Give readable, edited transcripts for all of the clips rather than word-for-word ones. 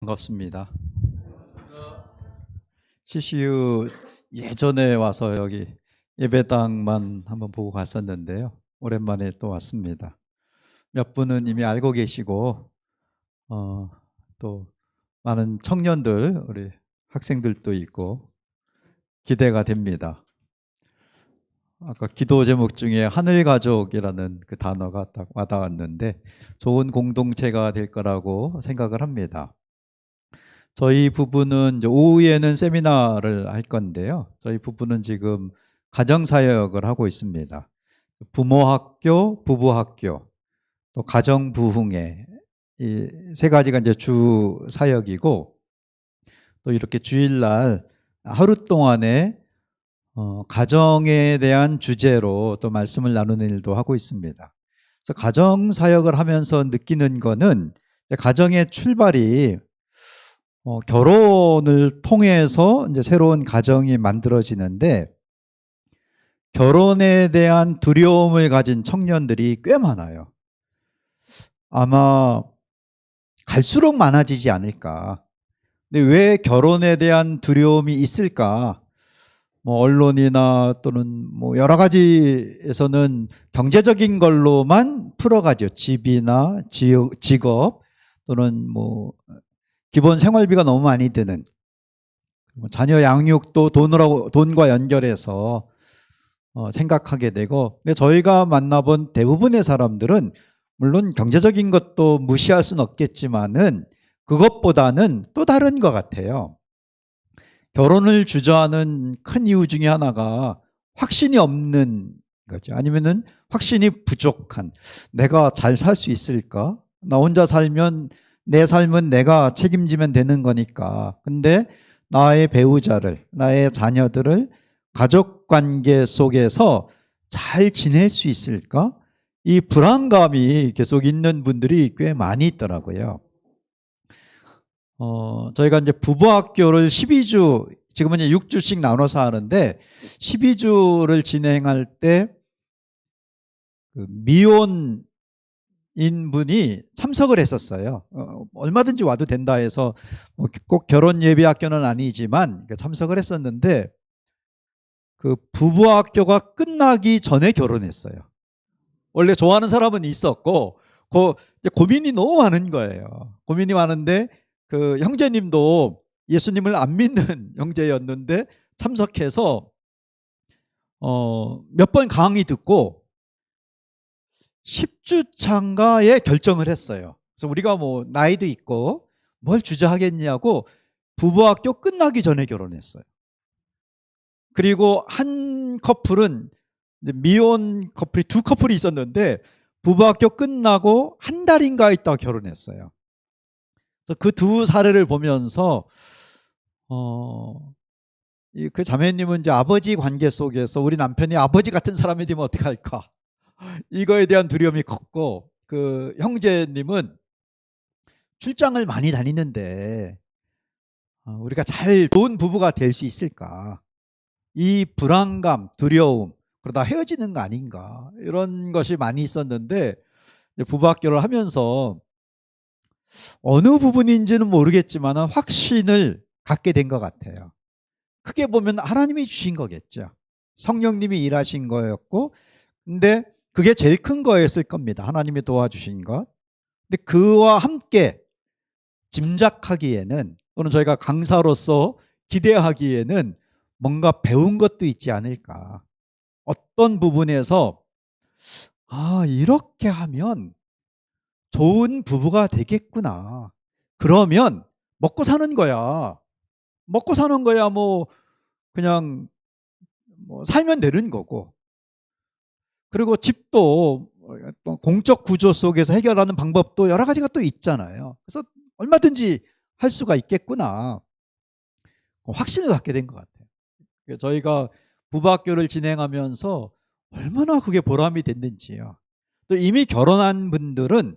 반갑습니다. CCU 예전에 와서 여기 예배당만 한번 보고 갔었는데요. 오랜만에 또 왔습니다. 몇 분은 이미 알고 계시고 어, 또 많은 청년들, 우리 학생들도 있고 기대가 됩니다. 아까 기도 제목 중에 하늘가족이라는 그 단어가 딱 와닿았는데 좋은 공동체가 될 거라고 생각을 합니다. 저희 부부는 이제 오후에는 세미나를 할 건데요. 저희 부부는 지금 가정사역을 하고 있습니다. 부모학교, 부부학교, 또 가정부흥회 이 세 가지가 이제 주 사역이고, 또 이렇게 주일날 하루 동안에 가정에 대한 주제로 또 말씀을 나누는 일도 하고 있습니다. 그래서 가정사역을 하면서 느끼는 거는 가정의 출발이 결혼을 통해서 이제 새로운 가정이 만들어지는데, 결혼에 대한 두려움을 가진 청년들이 꽤 많아요. 아마 갈수록 많아지지 않을까. 근데 왜 결혼에 대한 두려움이 있을까? 뭐 언론이나 또는 뭐 여러 가지에서는 경제적인 걸로만 풀어가죠. 집이나 직업, 또는 뭐 기본 생활비가 너무 많이 드는, 자녀 양육도 돈과 연결해서 생각하게 되고, 근데 저희가 만나본 대부분의 사람들은 물론 경제적인 것도 무시할 수는 없겠지만은 그것보다는 또 다른 것 같아요. 결혼을 주저하는 큰 이유 중에 하나가 확신이 없는 거죠. 아니면은 확신이 부족한, 내가 잘 살 수 있을까? 나 혼자 살면 내 삶은 내가 책임지면 되는 거니까. 근데 나의 배우자를, 나의 자녀들을 가족 관계 속에서 잘 지낼 수 있을까? 이 불안감이 계속 있는 분들이 꽤 많이 있더라고요. 저희가 이제 부부학교를 12주, 지금은 이제 6주씩 나눠서 하는데, 12주를 진행할 때 그 미혼인 분이 참석을 했었어요. 얼마든지 와도 된다 해서 꼭 결혼 예비 학교는 아니지만 참석을 했었는데, 그 부부학교가 끝나기 전에 결혼했어요. 원래 좋아하는 사람은 있었고, 고민이 너무 많은 거예요. 고민이 많은데 그 형제님도 예수님을 안 믿는 형제였는데 참석해서 몇 번 강의 듣고 10주 차인가에 결정을 했어요. 그래서 우리가 뭐 나이도 있고 뭘 주저하겠냐고 부부학교 끝나기 전에 결혼했어요. 그리고 한 커플은, 이제 미혼 커플이 두 커플이 있었는데 부부학교 끝나고 한 달인가 있다가 결혼했어요. 그래서 그 두 사례를 보면서 그 자매님은 이제 아버지 관계 속에서 우리 남편이 아버지 같은 사람이 되면 어떡할까, 이거에 대한 두려움이 컸고, 그 형제님은 출장을 많이 다니는데 우리가 잘 좋은 부부가 될 수 있을까, 이 불안감, 두려움, 그러다 헤어지는 거 아닌가, 이런 것이 많이 있었는데 부부학교를 하면서 어느 부분인지는 모르겠지만 확신을 갖게 된 것 같아요. 크게 보면 하나님이 주신 거겠죠. 성령님이 일하신 거였고, 근데 그게 제일 큰 거였을 겁니다. 하나님이 도와주신 것. 근데 그와 함께 짐작하기에는, 또는 저희가 강사로서 기대하기에는 뭔가 배운 것도 있지 않을까. 어떤 부분에서 이렇게 하면 좋은 부부가 되겠구나. 그러면 먹고 사는 거야. 먹고 사는 거야. 뭐 그냥 뭐 살면 되는 거고. 그리고 집도 공적 구조 속에서 해결하는 방법도 여러 가지가 또 있잖아요. 그래서 얼마든지 할 수가 있겠구나, 확신을 갖게 된 것 같아요. 저희가 부부학교를 진행하면서 얼마나 그게 보람이 됐는지요. 또 이미 결혼한 분들은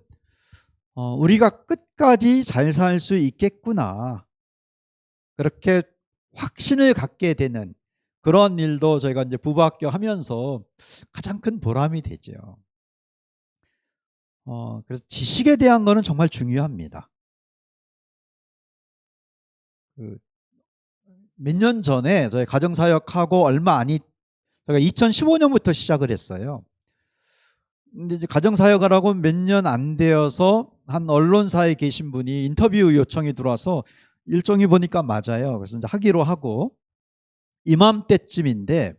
우리가 끝까지 잘 살 수 있겠구나, 그렇게 확신을 갖게 되는 그런 일도 저희가 이제 부부학교 하면서 가장 큰 보람이 되죠. 그래서 지식에 대한 거는 정말 중요합니다. 몇 년 전에 저희 가정사역하고 얼마 아니, 제가 2015년부터 시작을 했어요. 근데 이제 가정사역을 하고 몇 년 안 되어서 한 언론사에 계신 분이 인터뷰 요청이 들어와서 일정이 보니까 맞아요. 그래서 이제 하기로 하고 이맘때쯤인데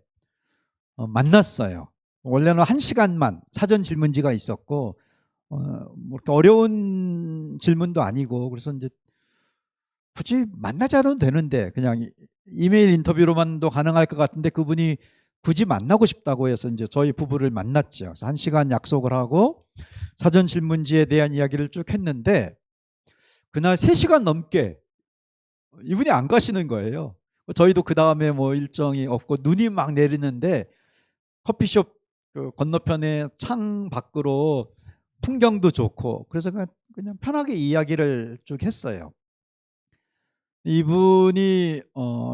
만났어요. 원래는 1시간만 사전 질문지가 있었고 뭐 이렇게 어려운 질문도 아니고, 그래서 이제 굳이 만나지 않아도 되는데 그냥 이메일 인터뷰로만도 가능할 것 같은데 그분이 굳이 만나고 싶다고 해서 이제 저희 부부를 만났죠. 그래서 1시간 약속을 하고 사전 질문지에 대한 이야기를 쭉 했는데 그날 3시간 넘게 이분이 안 가시는 거예요. 저희도 그 다음에 뭐 일정이 없고 눈이 막 내리는데 커피숍 그 건너편에 창 밖으로 풍경도 좋고 그래서 그냥 편하게 이야기를 쭉 했어요. 이분이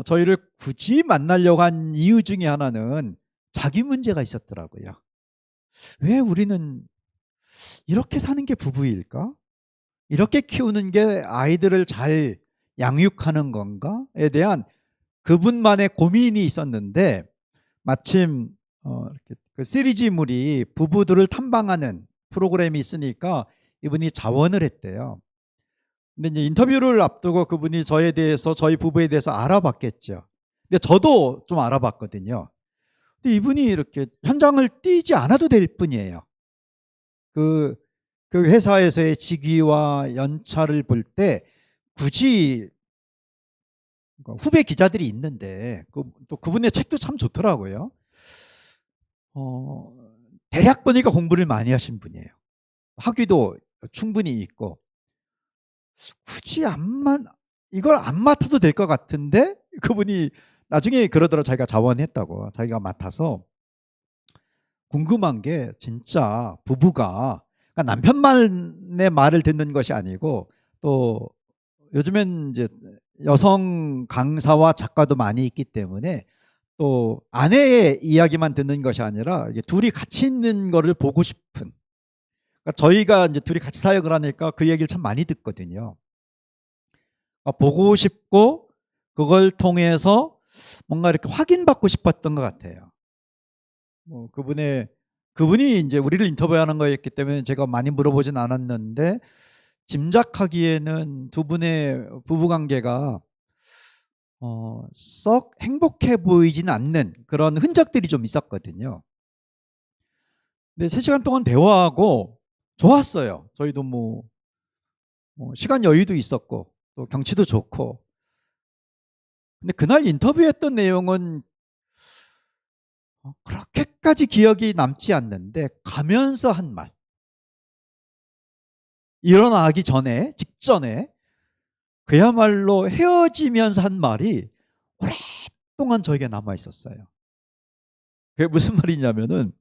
저희를 굳이 만나려고 한 이유 중에 하나는 자기 문제가 있었더라고요. 왜 우리는 이렇게 사는 게 부부일까? 이렇게 키우는 게 아이들을 잘 양육하는 건가에 대한 그분만의 고민이 있었는데 마침 이렇게 그 시리즈물이 부부들을 탐방하는 프로그램이 있으니까 이분이 자원을 했대요. 근데 이제 인터뷰를 앞두고 그분이 저에 대해서, 저희 부부에 대해서 알아봤겠죠. 근데 저도 좀 알아봤거든요. 근데 이분이 이렇게 현장을 뛰지 않아도 될 뿐이에요. 그 회사에서의 직위와 연차를 볼 때 굳이 후배 기자들이 있는데 또 그분의 책도 참 좋더라고요. 대략 보니까 공부를 많이 하신 분이에요. 학위도 충분히 있고 굳이 이걸 안 맡아도 될 것 같은데 그분이 나중에 그러더라고요. 자기가 자원했다고. 자기가 맡아서. 궁금한 게 진짜 부부가 그러니까 남편만의 말을 듣는 것이 아니고 또 요즘엔 이제 여성 강사와 작가도 많이 있기 때문에 또 아내의 이야기만 듣는 것이 아니라 이게 둘이 같이 있는 거를 보고 싶은, 그러니까 저희가 이제 둘이 같이 사역을 하니까 그 얘기를 참 많이 듣거든요. 보고 싶고 그걸 통해서 뭔가 이렇게 확인받고 싶었던 것 같아요. 뭐 그분이 이제 우리를 인터뷰하는 거였기 때문에 제가 많이 물어보진 않았는데 짐작하기에는 두 분의 부부 관계가 썩 행복해 보이지는 않는 그런 흔적들이 좀 있었거든요. 근데 3시간 동안 대화하고 좋았어요. 저희도 뭐 시간 여유도 있었고 또 경치도 좋고. 근데 그날 인터뷰했던 내용은 그렇게까지 기억이 남지 않는데 가면서 한 말, 일어나기 전에 직전에 그야말로 헤어지면서 한 말이 오랫동안 저에게 남아 있었어요. 그게 무슨 말이냐면은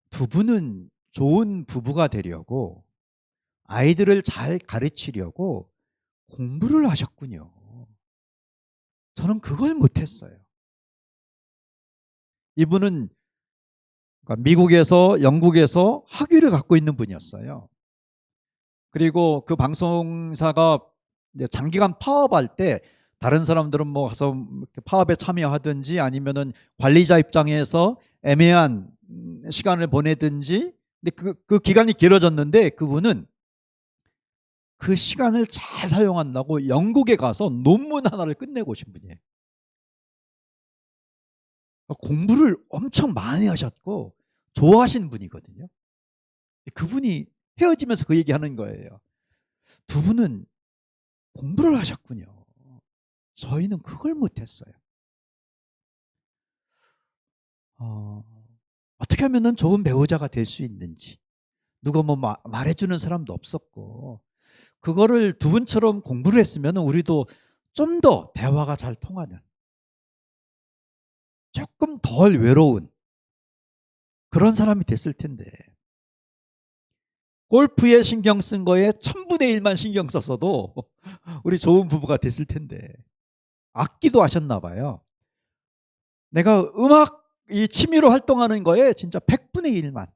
두 분은 좋은 부부가 되려고 아이들을 잘 가르치려고 공부를 하셨군요. 저는 그걸 못했어요. 이분은 그러니까 미국에서 영국에서 학위를 갖고 있는 분이었어요. 그리고 그 방송사가 이제 장기간 파업할 때 다른 사람들은 뭐 가서 파업에 참여하든지 아니면은 관리자 입장에서 애매한 시간을 보내든지, 근데 그 기간이 길어졌는데 그분은 그 시간을 잘 사용한다고 영국에 가서 논문 하나를 끝내고 오신 분이에요. 공부를 엄청 많이 하셨고 좋아하시는 분이거든요. 그분이 헤어지면서 그 얘기하는 거예요. 두 분은 공부를 하셨군요. 저희는 그걸 못했어요. 어떻게 하면 좋은 배우자가 될 수 있는지 누가 뭐 말해주는 사람도 없었고, 그거를 두 분처럼 공부를 했으면 우리도 좀 더 대화가 잘 통하는, 조금 덜 외로운 그런 사람이 됐을 텐데 골프에 신경 쓴 거에 1000분의 1만 신경 썼어도 우리 좋은 부부가 됐을 텐데. 악기도 하셨나 봐요. 내가 음악 이 취미로 활동하는 거에 진짜 100분의 1만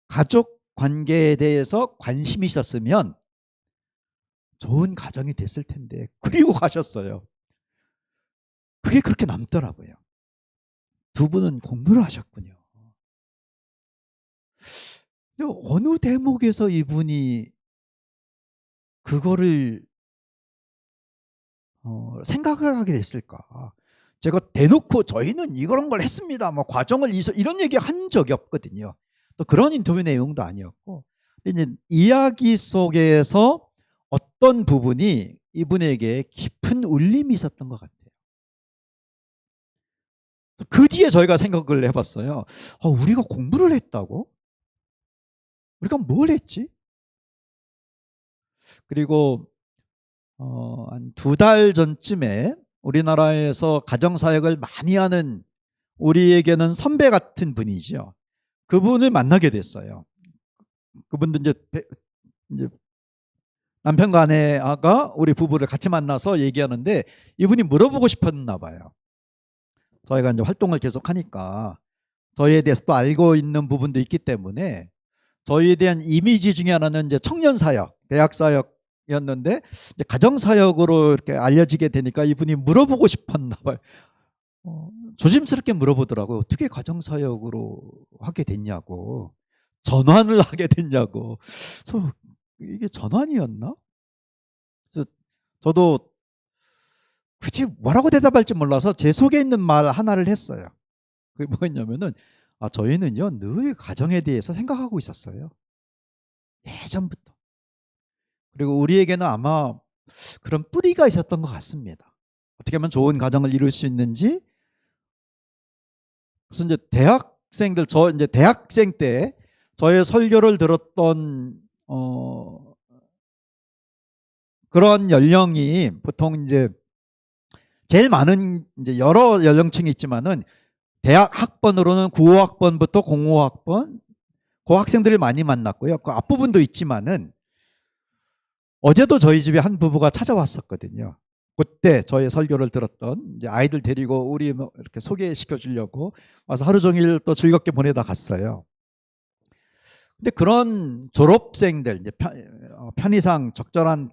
가족 관계에 대해서 관심이 있었으면 좋은 가정이 됐을 텐데 그리고 가셨어요. 그게 그렇게 남더라고요. 두 분은 공부를 하셨군요. 근데 어느 대목에서 이분이 그거를 생각을 하게 됐을까? 제가 대놓고 저희는 이런 걸 했습니다. 뭐 과정을 이런 얘기 한 적이 없거든요. 또 그런 인터뷰 내용도 아니었고. 이제 이야기 속에서 어떤 부분이 이분에게 깊은 울림이 있었던 것 같아요. 그 뒤에 저희가 생각을 해봤어요. 우리가 공부를 했다고? 우리가 뭘 했지? 그리고 한 2달 전쯤에 우리나라에서 가정사역을 많이 하는 우리에게는 선배 같은 분이죠. 그분을 만나게 됐어요. 그분도 이제 남편과 아내가 우리 부부를 같이 만나서 얘기하는데 이분이 물어보고 싶었나 봐요. 저희가 이제 활동을 계속 하니까 저희에 대해서 또 알고 있는 부분도 있기 때문에 저희에 대한 이미지 중에 하나는 이제 청년 사역, 대학 사역이었는데 이제 가정 사역으로 이렇게 알려지게 되니까 이분이 물어보고 싶었나 봐요. 조심스럽게 물어보더라고요. 어떻게 가정 사역으로 하게 됐냐고, 전환을 하게 됐냐고. 그래서 이게 전환이었나? 그래서 저도 굳이 뭐라고 대답할지 몰라서 제 속에 있는 말 하나를 했어요. 그게 뭐였냐면은 저희는요 늘 가정에 대해서 생각하고 있었어요. 예전부터. 그리고 우리에게는 아마 그런 뿌리가 있었던 것 같습니다. 어떻게 하면 좋은 가정을 이룰 수 있는지. 그래서 이제 이제 대학생 때 저의 설교를 들었던 그런 연령이 보통 이제 제일 많은 이제 여러 연령층이 있지만은 대학 학번으로는 95학번부터 05학번 그 학생들을 많이 만났고요. 그 앞부분도 있지만은 어제도 저희 집에 한 부부가 찾아왔었거든요. 그때 저의 설교를 들었던 이제 아이들 데리고 우리 뭐 이렇게 소개시켜 주려고 와서 하루 종일 또 즐겁게 보내다 갔어요. 근데 그런 졸업생들 이제 편의상 적절한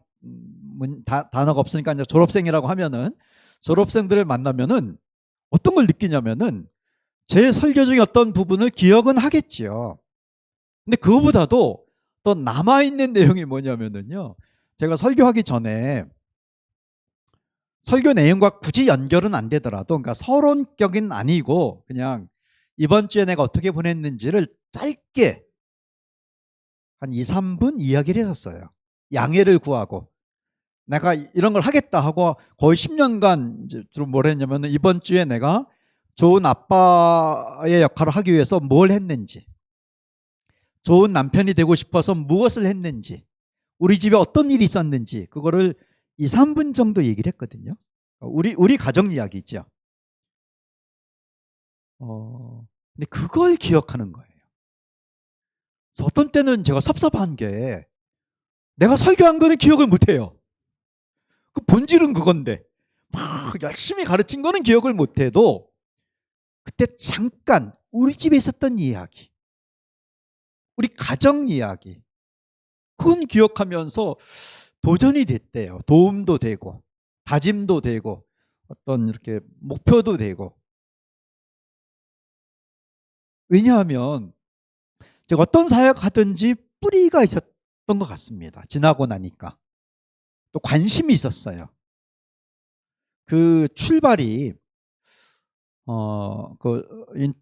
단어가 없으니까 이제 졸업생이라고 하면은 졸업생들을 만나면은 어떤 걸 느끼냐면은 제 설교 중에 어떤 부분을 기억은 하겠지요. 근데 그거보다도 또 남아있는 내용이 뭐냐면은요. 제가 설교하기 전에 설교 내용과 굳이 연결은 안 되더라도 그러니까 서론격은 아니고 그냥 이번 주에 내가 어떻게 보냈는지를 짧게 한 2, 3분 이야기를 했었어요. 양해를 구하고 내가 이런 걸 하겠다 하고 거의 10년간 이제 주로 뭘 했냐면 이번 주에 내가 좋은 아빠의 역할을 하기 위해서 뭘 했는지, 좋은 남편이 되고 싶어서 무엇을 했는지, 우리 집에 어떤 일이 있었는지 그거를 2, 3분 정도 얘기를 했거든요. 우리 가정 이야기죠. 근데 그걸 기억하는 거예요. 그래서 어떤 때는 제가 섭섭한 게 내가 설교한 거는 기억을 못 해요. 그 본질은 그건데 막 열심히 가르친 거는 기억을 못 해도 그때 잠깐 우리 집에 있었던 이야기, 우리 가정 이야기 그건 기억하면서 도전이 됐대요. 도움도 되고 다짐도 되고 어떤 이렇게 목표도 되고. 왜냐하면 제가 어떤 사역하든지 뿌리가 있었던 것 같습니다. 지나고 나니까 또 관심이 있었어요. 그 출발이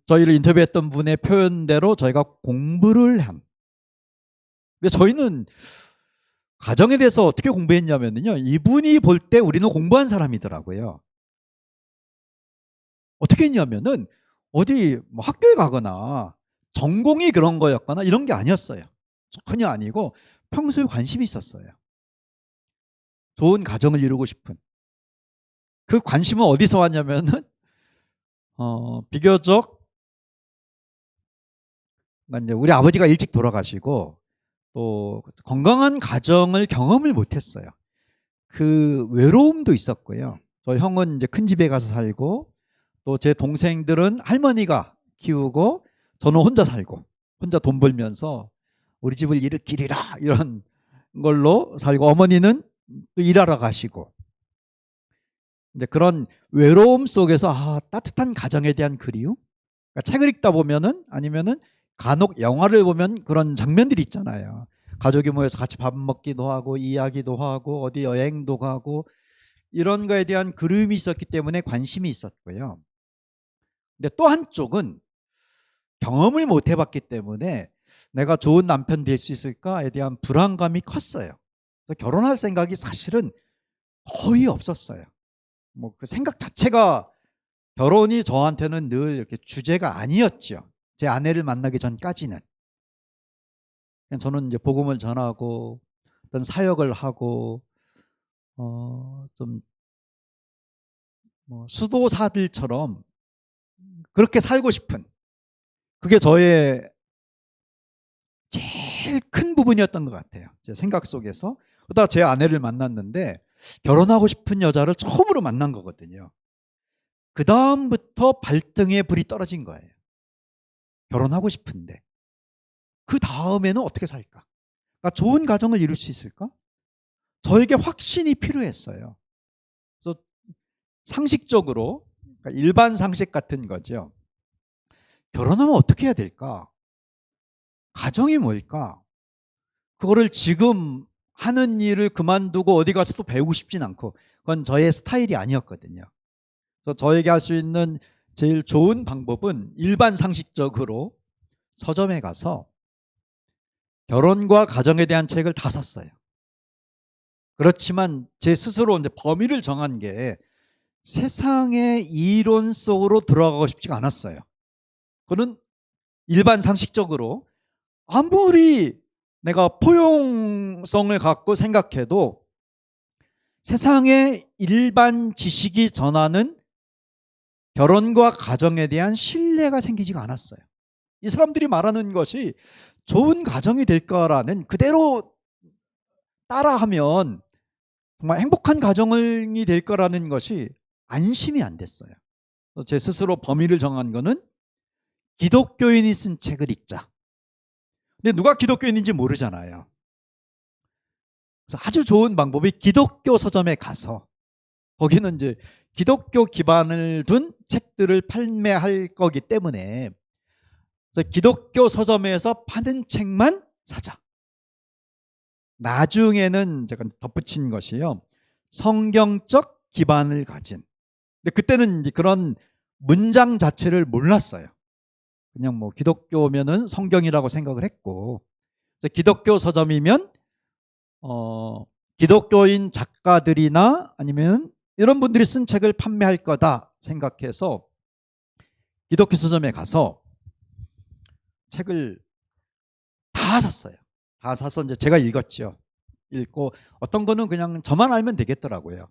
저희를 인터뷰했던 분의 표현대로 저희가 공부를 한. 근데 저희는 가정에 대해서 어떻게 공부했냐면요. 이분이 볼 때 우리는 공부한 사람이더라고요. 어떻게 했냐면은 어디 뭐 학교에 가거나 전공이 그런 거였거나 이런 게 아니었어요. 전혀 아니고 평소에 관심이 있었어요. 좋은 가정을 이루고 싶은. 그 관심은 어디서 왔냐면은 비교적 이제 우리 아버지가 일찍 돌아가시고 또 건강한 가정을 경험을 못했어요. 그 외로움도 있었고요. 저 형은 이제 큰 집에 가서 살고 또 제 동생들은 할머니가 키우고 저는 혼자 살고 혼자 돈 벌면서 우리 집을 일으키리라 이런 걸로 살고 어머니는 또 일하러 가시고 이제 그런 외로움 속에서 따뜻한 가정에 대한 그리움. 그러니까 책을 읽다 보면은 아니면은 간혹 영화를 보면 그런 장면들이 있잖아요. 가족이 모여서 같이 밥 먹기도 하고 이야기도 하고 어디 여행도 가고 이런 거에 대한 그리움이 있었기 때문에 관심이 있었고요. 근데 또 한쪽은 경험을 못 해봤기 때문에 내가 좋은 남편 될 수 있을까에 대한 불안감이 컸어요. 그래서 결혼할 생각이 사실은 거의 없었어요. 뭐 그 생각 자체가 결혼이 저한테는 늘 이렇게 주제가 아니었죠. 제 아내를 만나기 전까지는. 그냥 저는 이제 복음을 전하고 어떤 사역을 하고 좀 뭐 수도사들처럼 그렇게 살고 싶은 그게 저의 제일 큰 부분이었던 것 같아요. 제 생각 속에서. 그러다 제 아내를 만났는데 결혼하고 싶은 여자를 처음으로 만난 거거든요. 그 다음부터 발등에 불이 떨어진 거예요. 결혼하고 싶은데 그 다음에는 어떻게 살까? 그러니까 좋은 가정을 이룰 수 있을까? 저에게 확신이 필요했어요. 그래서 상식적으로 그러니까 일반 상식 같은 거죠. 결혼하면 어떻게 해야 될까? 가정이 뭘까? 그거를 지금 하는 일을 그만두고 어디 가서 또 배우고 싶진 않고 그건 저의 스타일이 아니었거든요. 그래서 저에게 할 수 있는 제일 좋은 방법은 일반 상식적으로 서점에 가서 결혼과 가정에 대한 책을 다 샀어요. 그렇지만 제 스스로 이제 범위를 정한 게 세상의 이론 속으로 들어가고 싶지가 않았어요. 그는 일반 상식적으로 아무리 내가 포용성을 갖고 생각해도 세상의 일반 지식이 전하는 결혼과 가정에 대한 신뢰가 생기지가 않았어요. 이 사람들이 말하는 것이 좋은 가정이 될 거라는 그대로 따라하면 정말 행복한 가정이 될 거라는 것이 안심이 안 됐어요. 제 스스로 범위를 정한 거는 기독교인이 쓴 책을 읽자. 근데 누가 기독교인인지 모르잖아요. 그래서 아주 좋은 방법이 기독교 서점에 가서 거기는 이제 기독교 기반을 둔 책들을 판매할 거기 때문에 그래서 기독교 서점에서 파는 책만 사자. 나중에는 제가 덧붙인 것이요. 성경적 기반을 가진. 근데 그때는 이제 그런 문장 자체를 몰랐어요. 그냥 뭐 기독교면은 성경이라고 생각을 했고, 그래서 기독교 서점이면 기독교인 작가들이나 아니면 이런 분들이 쓴 책을 판매할 거다 생각해서 기독교 서점에 가서 책을 다 샀어요. 다 사서 이제 제가 읽었죠. 읽고 어떤 거는 그냥 저만 알면 되겠더라고요.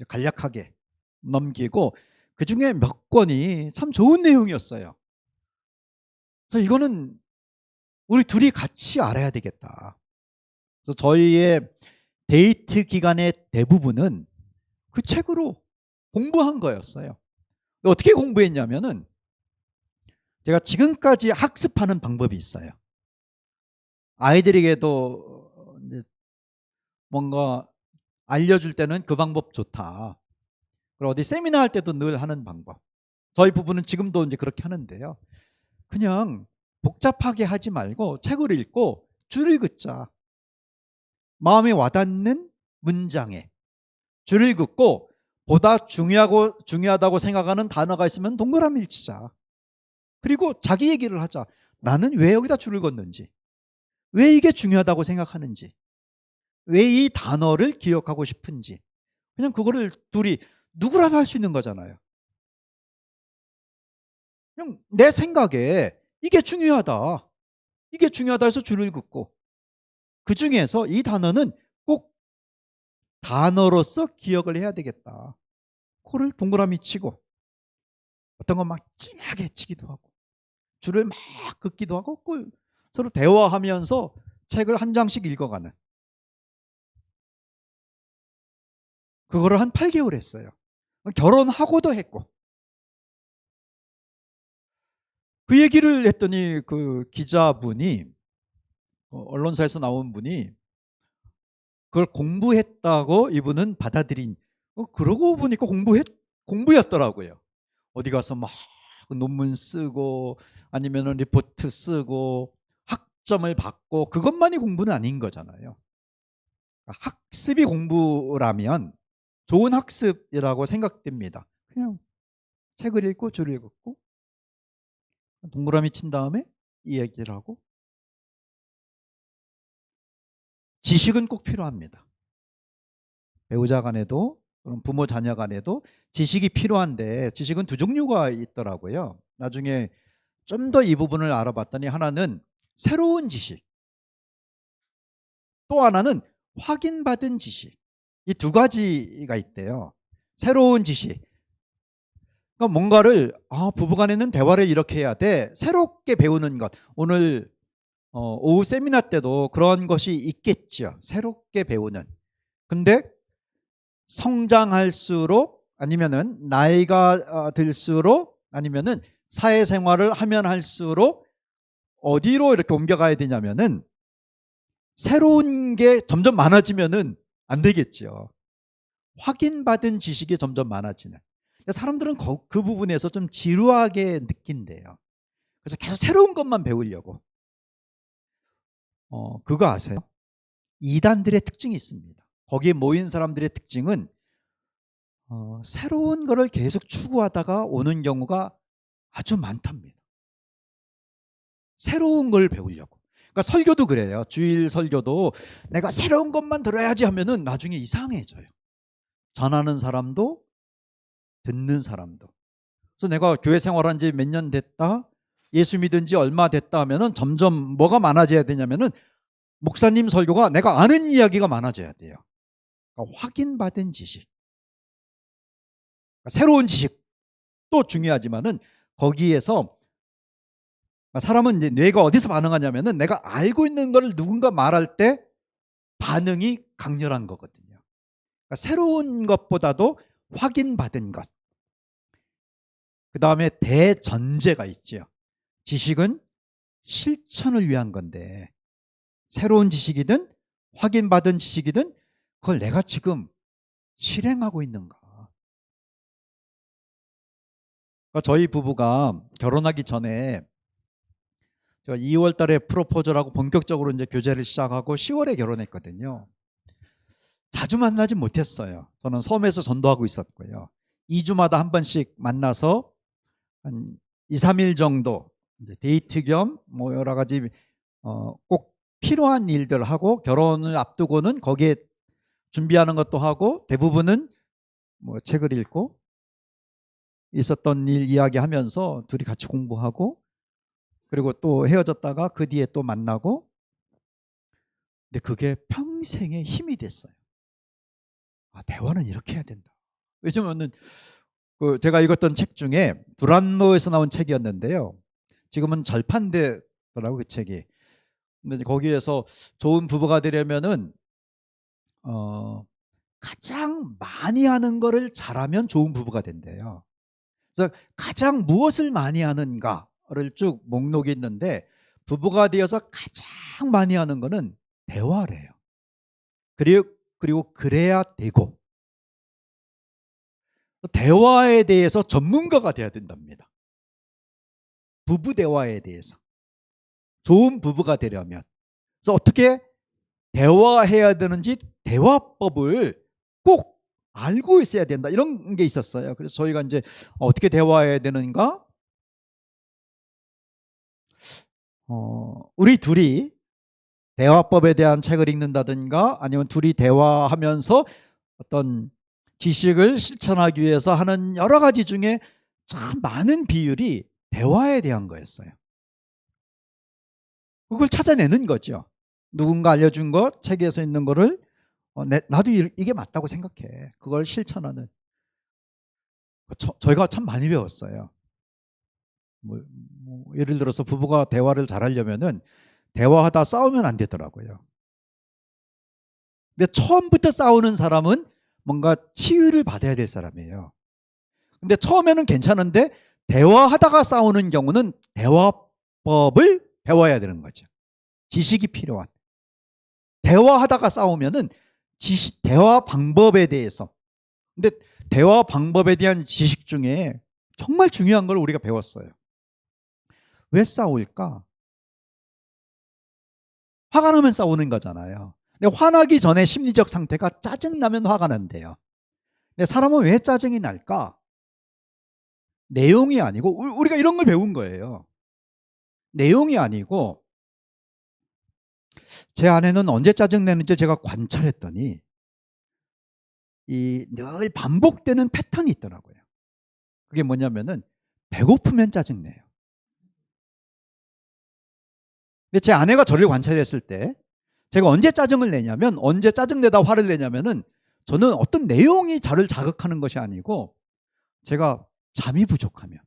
간략하게 넘기고 그 중에 몇 권이 참 좋은 내용이었어요. 그래서 이거는 우리 둘이 같이 알아야 되겠다. 그래서 저희의 데이트 기간의 대부분은 그 책으로 공부한 거였어요. 어떻게 공부했냐면은 제가 지금까지 학습하는 방법이 있어요. 아이들에게도 뭔가 알려줄 때는 그 방법 좋다. 그리고 어디 세미나 할 때도 늘 하는 방법. 저희 부부는 지금도 이제 그렇게 하는데요. 그냥 복잡하게 하지 말고 책을 읽고 줄을 긋자. 마음에 와닿는 문장에 줄을 긋고 보다 중요하다고 생각하는 단어가 있으면 동그라미를 치자. 그리고 자기 얘기를 하자. 나는 왜 여기다 줄을 긋는지, 왜 이게 중요하다고 생각하는지, 왜 이 단어를 기억하고 싶은지. 그냥 그거를 둘이 누구라도 할 수 있는 거잖아요. 그냥 내 생각에 이게 중요하다. 이게 중요하다 해서 줄을 긋고 그 중에서 이 단어는 꼭 단어로서 기억을 해야 되겠다. 코를 동그라미 치고 어떤 건 막 진하게 치기도 하고 줄을 막 긋기도 하고 서로 대화하면서 책을 한 장씩 읽어가는 그거를 한 8개월 했어요. 결혼하고도 했고 그 얘기를 했더니 그 기자분이 언론사에서 나온 분이 그걸 공부했다고 이분은 받아들인, 그러고 보니까 공부였더라고요. 어디 가서 막 논문 쓰고 아니면 리포트 쓰고 학점을 받고 그것만이 공부는 아닌 거잖아요. 학습이 공부라면 좋은 학습이라고 생각됩니다. 그냥 책을 읽고 줄을 읽고 동그라미 친 다음에 이 얘기를 하고. 지식은 꼭 필요합니다. 배우자 간에도 부모 자녀 간에도 지식이 필요한데, 지식은 두 종류가 있더라고요. 나중에 좀 더 이 부분을 알아봤더니 하나는 새로운 지식, 또 하나는 확인받은 지식, 이 두 가지가 있대요. 새로운 지식, 그러니까 뭔가를 부부간에는 대화를 이렇게 해야 돼, 새롭게 배우는 것. 오늘 오후 세미나 때도 그런 것이 있겠죠. 새롭게 배우는. 근데 성장할수록, 아니면은 나이가 들수록, 아니면은 사회생활을 하면 할수록 어디로 이렇게 옮겨가야 되냐면은 새로운 게 점점 많아지면은 안 되겠죠. 확인받은 지식이 점점 많아지는. 사람들은 그 부분에서 좀 지루하게 느낀대요. 그래서 계속 새로운 것만 배우려고. 그거 아세요? 이단들의 특징이 있습니다. 거기에 모인 사람들의 특징은 새로운 거를 계속 추구하다가 오는 경우가 아주 많답니다. 새로운 걸 배우려고. 그러니까 설교도 그래요. 주일 설교도 내가 새로운 것만 들어야지 하면은 나중에 이상해져요. 전하는 사람도 듣는 사람도. 그래서 내가 교회 생활한 지 몇 년 됐다, 예수 믿은 지 얼마 됐다 하면은 점점 뭐가 많아져야 되냐면은 목사님 설교가 내가 아는 이야기가 많아져야 돼요. 그러니까 확인받은 지식, 그러니까 새로운 지식도 중요하지만은 거기에서 사람은 이제 뇌가 어디서 반응하냐면은 내가 알고 있는 걸 누군가 말할 때 반응이 강렬한 거거든요. 그러니까 새로운 것보다도 확인받은 것. 그 다음에 대전제가 있죠. 지식은 실천을 위한 건데, 새로운 지식이든 확인받은 지식이든 그걸 내가 지금 실행하고 있는가. 그러니까 저희 부부가 결혼하기 전에 제가 2월 달에 프로포즈를 하고 본격적으로 이제 교제를 시작하고 10월에 결혼했거든요. 자주 만나지 못했어요. 저는 섬에서 전도하고 있었고요. 2주마다 한 번씩 만나서 한 2, 3일 정도 이제 데이트 겸 뭐 여러 가지 꼭 필요한 일들 하고, 결혼을 앞두고는 거기에 준비하는 것도 하고, 대부분은 뭐 책을 읽고 있었던 일 이야기하면서 둘이 같이 공부하고, 그리고 또 헤어졌다가 그 뒤에 또 만나고. 근데 그게 평생의 힘이 됐어요. 대화는 이렇게 해야 된다. 왜냐면은 제가 읽었던 책 중에 두란노에서 나온 책이었는데요. 지금은 절판되더라고, 그 책이. 근데 거기에서 좋은 부부가 되려면은 가장 많이 하는 거를 잘하면 좋은 부부가 된대요. 그래서 가장 무엇을 많이 하는가를 쭉 목록이 있는데, 부부가 되어서 가장 많이 하는 거는 대화래요. 그리고 그래야 되고, 대화에 대해서 전문가가 돼야 된답니다. 부부 대화에 대해서. 좋은 부부가 되려면. 그래서 어떻게 대화해야 되는지 대화법을 꼭 알고 있어야 된다, 이런 게 있었어요. 그래서 저희가 이제 어떻게 대화해야 되는가, 우리 둘이 대화법에 대한 책을 읽는다든가, 아니면 둘이 대화하면서 어떤 지식을 실천하기 위해서 하는 여러 가지 중에 참 많은 비율이 대화에 대한 거였어요. 그걸 찾아내는 거죠. 누군가 알려준 것, 책에서 있는 거를 나도 이게 맞다고 생각해. 그걸 실천하는. 저희가 참 많이 배웠어요. 뭐 예를 들어서 부부가 대화를 잘하려면은 대화하다 싸우면 안 되더라고요. 근데 처음부터 싸우는 사람은 뭔가 치유를 받아야 될 사람이에요. 근데 처음에는 괜찮은데 대화하다가 싸우는 경우는 대화법을 배워야 되는 거죠. 지식이 필요한. 대화하다가 싸우면은 대화 방법에 대해서. 근데 대화 방법에 대한 지식 중에 정말 중요한 걸 우리가 배웠어요. 왜 싸울까? 화가 나면 싸우는 거잖아요. 근데 화나기 전에 심리적 상태가 짜증나면 화가 난대요. 근데 사람은 왜 짜증이 날까? 내용이 아니고, 우리가 이런 걸 배운 거예요. 내용이 아니고, 제 아내는 언제 짜증내는지 제가 관찰했더니 이 늘 반복되는 패턴이 있더라고요. 그게 뭐냐면은 배고프면 짜증내요. 근데 제 아내가 저를 관찰했을 때 제가 언제 짜증을 내냐면, 언제 짜증내다 화를 내냐면은, 저는 어떤 내용이 저를 자극하는 것이 아니고 제가 잠이 부족하면,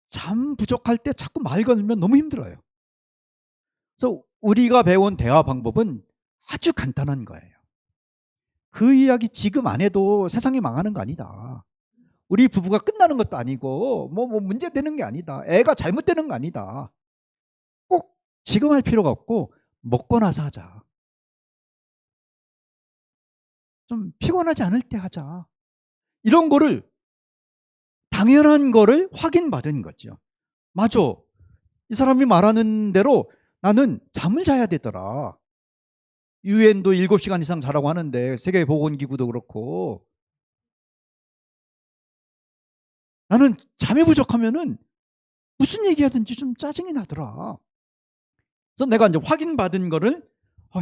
잠 부족할 때 자꾸 말 걸면 너무 힘들어요. 그래서 우리가 배운 대화 방법은 아주 간단한 거예요. 그 이야기 지금 안 해도 세상이 망하는 거 아니다. 우리 부부가 끝나는 것도 아니고 뭐 문제 되는 게 아니다. 애가 잘못되는 거 아니다. 꼭 지금 할 필요가 없고 먹고 나서 하자. 좀 피곤하지 않을 때 하자. 이런 거를, 당연한 거를 확인받은 거죠. 맞아. 이 사람이 말하는 대로 나는 잠을 자야 되더라. 유엔도 7시간 이상 자라고 하는데, 세계보건기구도 그렇고, 나는 잠이 부족하면은 무슨 얘기하든지 좀 짜증이 나더라. 그래서 내가 이제 확인받은 거를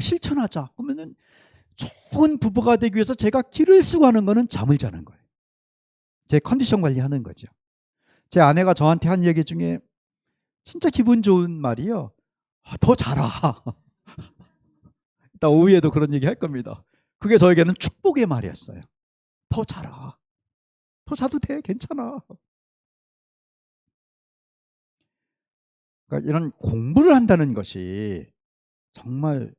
실천하자. 그러면은 좋은 부부가 되기 위해서 제가 길을 쓰고 하는 거는 잠을 자는 거예요. 제 컨디션 관리하는 거죠. 제 아내가 저한테 한 얘기 중에 진짜 기분 좋은 말이요. 더 자라. 이따 오후에도 그런 얘기 할 겁니다. 그게 저에게는 축복의 말이었어요. 더 자라. 더 자도 돼. 괜찮아. 그러니까 이런 공부를 한다는 것이 정말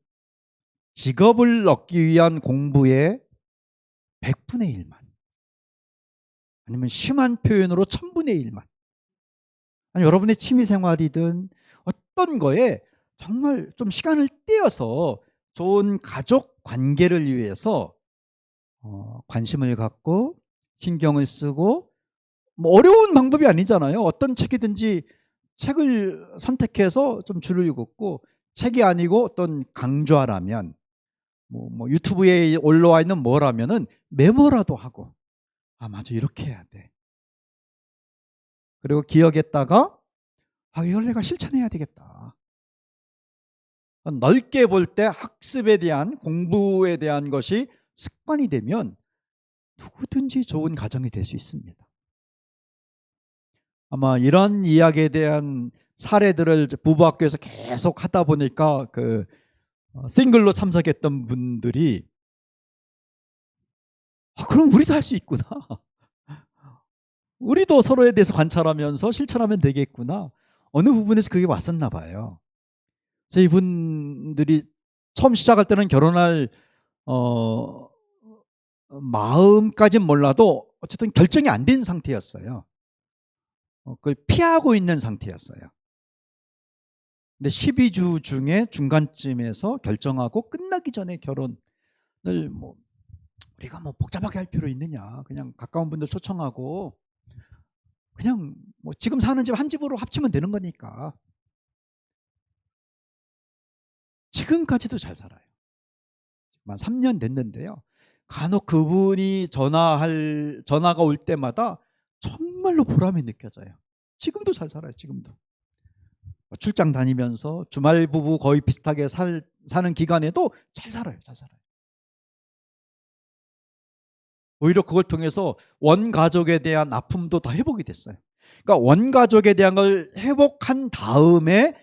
직업을 얻기 위한 공부의 100분의 1만, 아니면 심한 표현으로 1000분의 1만, 아니 여러분의 취미생활이든 어떤 거에 정말 좀 시간을 떼어서 좋은 가족 관계를 위해서 관심을 갖고 신경을 쓰고, 뭐 어려운 방법이 아니잖아요. 어떤 책이든지 책을 선택해서 좀 줄을 긋고, 책이 아니고 어떤 강좌라면, 뭐 유튜브에 올라와 있는 뭐라면은 메모라도 하고, 맞아, 이렇게 해야 돼. 그리고 기억했다가 이걸 내가 실천해야 되겠다. 넓게 볼 때 학습에 대한, 공부에 대한 것이 습관이 되면 누구든지 좋은 가정이 될 수 있습니다. 아마 이런 이야기에 대한 사례들을 부부학교에서 계속 하다 보니까 싱글로 참석했던 분들이 그럼 우리도 할 수 있구나. 우리도 서로에 대해서 관찰하면서 실천하면 되겠구나. 어느 부분에서 그게 왔었나 봐요. 그래서 이분들이 처음 시작할 때는 결혼할 마음까지는 몰라도 어쨌든 결정이 안 된 상태였어요. 그걸 피하고 있는 상태였어요. 근데 12주 중에 중간쯤에서 결정하고, 끝나기 전에 결혼을 우리가 복잡하게 할 필요 있느냐. 그냥 가까운 분들 초청하고 그냥 지금 사는 집 한 집으로 합치면 되는 거니까. 지금까지도 잘 살아요. 한 3년 됐는데요. 간혹 그분이 전화가 올 때마다 정말로 보람이 느껴져요. 지금도 잘 살아요. 지금도. 출장 다니면서 주말 부부 거의 비슷하게 사는 기간에도 잘 살아요. 잘 살아요. 오히려 그걸 통해서 원가족에 대한 아픔도 다 회복이 됐어요. 그러니까 원가족에 대한 걸 회복한 다음에,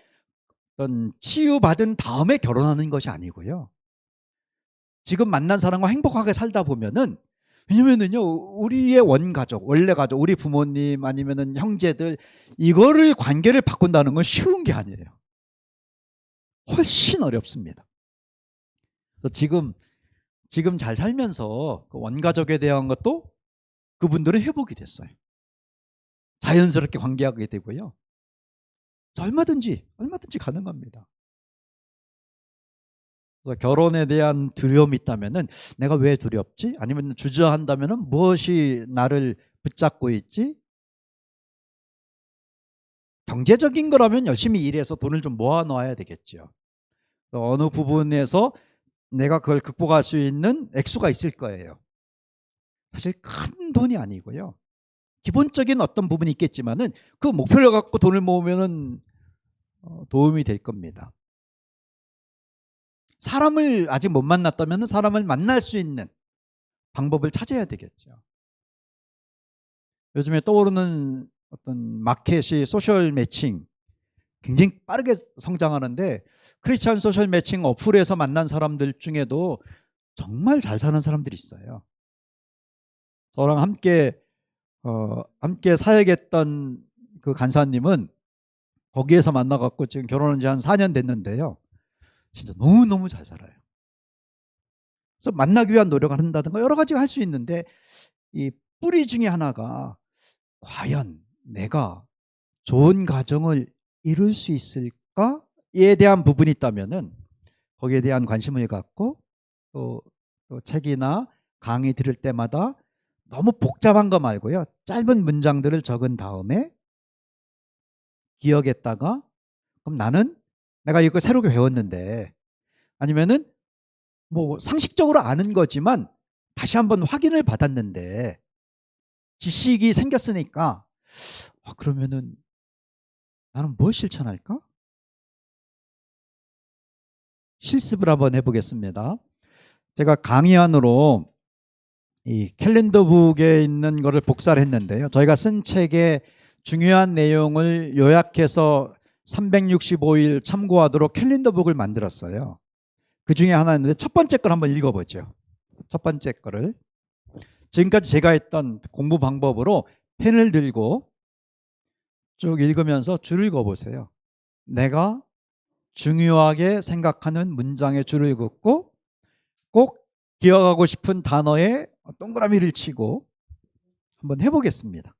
어떤 치유받은 다음에 결혼하는 것이 아니고요. 지금 만난 사람과 행복하게 살다 보면은, 왜냐면은요, 우리의 원가족, 원래 가족, 우리 부모님 아니면은 형제들, 이거를 관계를 바꾼다는 건 쉬운 게 아니에요. 훨씬 어렵습니다. 그래서 지금 잘 살면서 그 원가족에 대한 것도 그분들은 회복이 됐어요. 자연스럽게 관계하게 되고요. 얼마든지 가능합니다. 그래서 결혼에 대한 두려움이 있다면은 내가 왜 두렵지? 아니면 주저한다면은 무엇이 나를 붙잡고 있지? 경제적인 거라면 열심히 일해서 돈을 좀 모아 놓아야 되겠죠. 어느 부분에서 내가 그걸 극복할 수 있는 액수가 있을 거예요. 사실 큰 돈이 아니고요. 기본적인 어떤 부분이 있겠지만은 그 목표를 갖고 돈을 모으면은 도움이 될 겁니다. 사람을 아직 못 만났다면 사람을 만날 수 있는 방법을 찾아야 되겠죠. 요즘에 떠오르는 어떤 마켓이 소셜 매칭 굉장히 빠르게 성장하는데 크리스찬 소셜 매칭 어플에서 만난 사람들 중에도 정말 잘 사는 사람들이 있어요. 저랑 함께 사역했던 그 간사님은 거기에서 만나갖고 지금 결혼한 지 한 4년 됐는데요. 진짜 너무너무 잘 살아요. 그래서 만나기 위한 노력을 한다든가 여러 가지가 할 수 있는데 이 뿌리 중에 하나가 과연 내가 좋은 가정을 이룰 수 있을까에 대한 부분이 있다면은 거기에 대한 관심을 갖고 또, 또 책이나 강의 들을 때마다 너무 복잡한 거 말고요. 짧은 문장들을 적은 다음에 기억했다가 그럼 나는 내가 이거 새롭게 배웠는데 아니면은 뭐 상식적으로 아는 거지만 다시 한번 확인을 받았는데 지식이 생겼으니까 그러면은 나는 뭘 실천할까? 실습을 한번 해보겠습니다. 제가 강의안으로 이 캘린더북에 있는 거를 복사를 했는데요. 저희가 쓴 책의 중요한 내용을 요약해서 365일 참고하도록 캘린더북을 만들었어요. 그 중에 하나였는데 첫 번째 걸 한번 읽어보죠. 첫 번째 거를. 지금까지 제가 했던 공부 방법으로 펜을 들고 쭉 읽으면서 줄을 그어보세요. 내가 중요하게 생각하는 문장의 줄을 긋고 꼭 기억하고 싶은 단어에 동그라미를 치고 한번 해보겠습니다.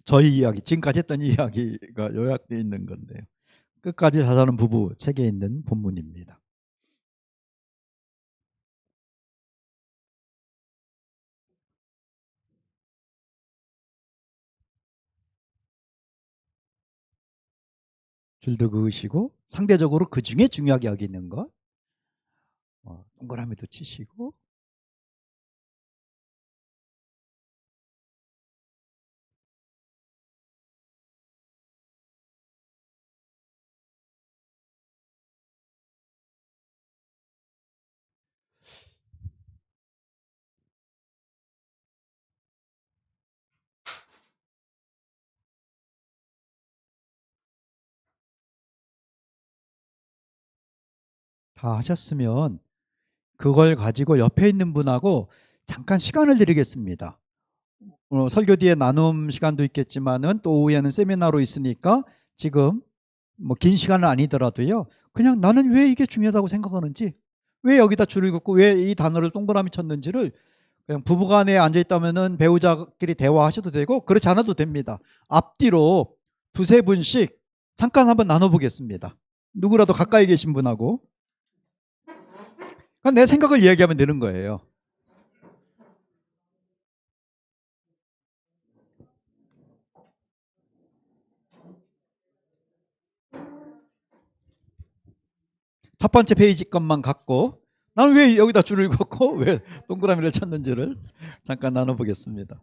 저희 이야기, 지금까지 했던 이야기가 요약되어 있는 건데요. 끝까지 잘 사는 부부 책에 있는 본문입니다. 줄도 그으시고 상대적으로 그 중에 중요하게 여기는 것 동그라미도 치시고 다 하셨으면 그걸 가지고 옆에 있는 분하고 잠깐 시간을 드리겠습니다. 설교 뒤에 나눔 시간도 있겠지만은 또 오후에는 세미나로 있으니까 지금 뭐 긴 시간은 아니더라도요. 그냥 나는 왜 이게 중요하다고 생각하는지, 왜 여기다 줄을 긋고 왜 이 단어를 동그라미 쳤는지를 그냥 부부간에 앉아 있다면은 배우자끼리 대화하셔도 되고 그렇지 않아도 됩니다. 앞뒤로 두세 분씩 잠깐 한번 나눠보겠습니다. 누구라도 가까이 계신 분하고. 그냥 내 생각을 이야기하면 되는 거예요. 첫 번째 페이지 것만 갖고 나는 왜 여기다 줄을 긋고 왜 동그라미를 쳤는지를 잠깐 나눠보겠습니다.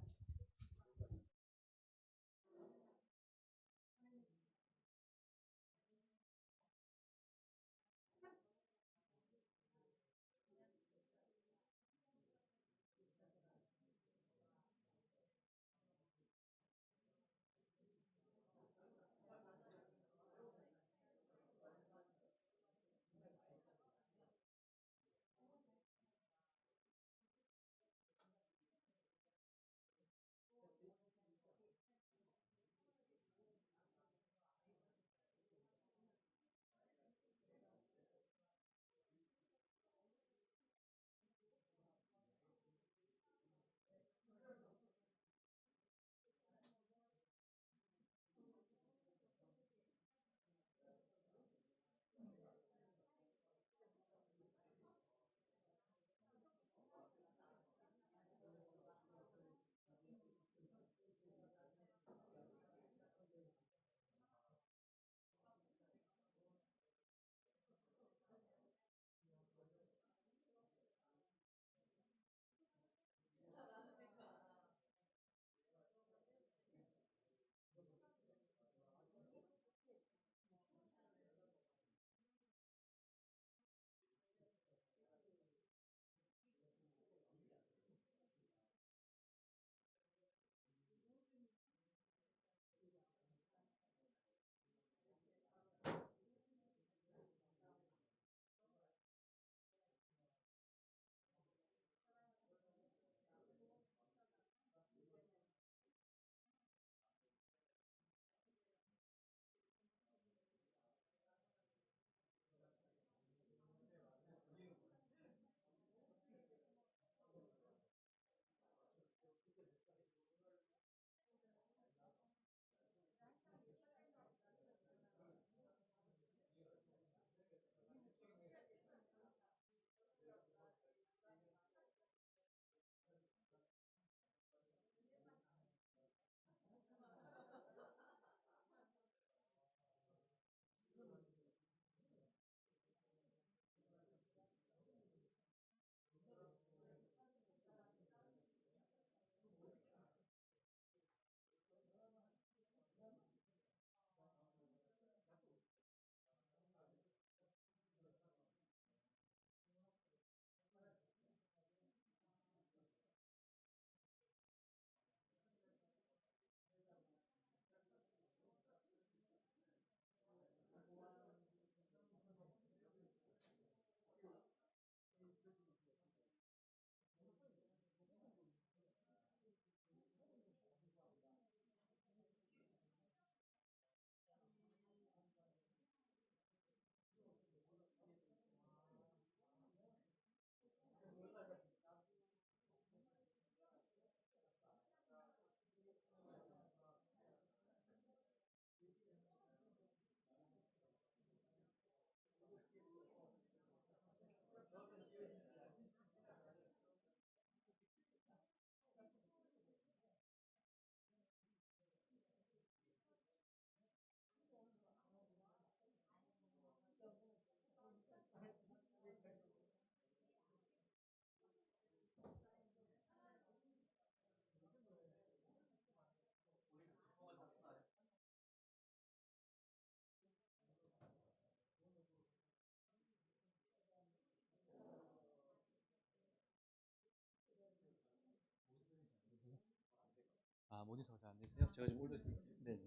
모니터가 잘 안 되세요? 제가 좀 올려드릴게요. 네.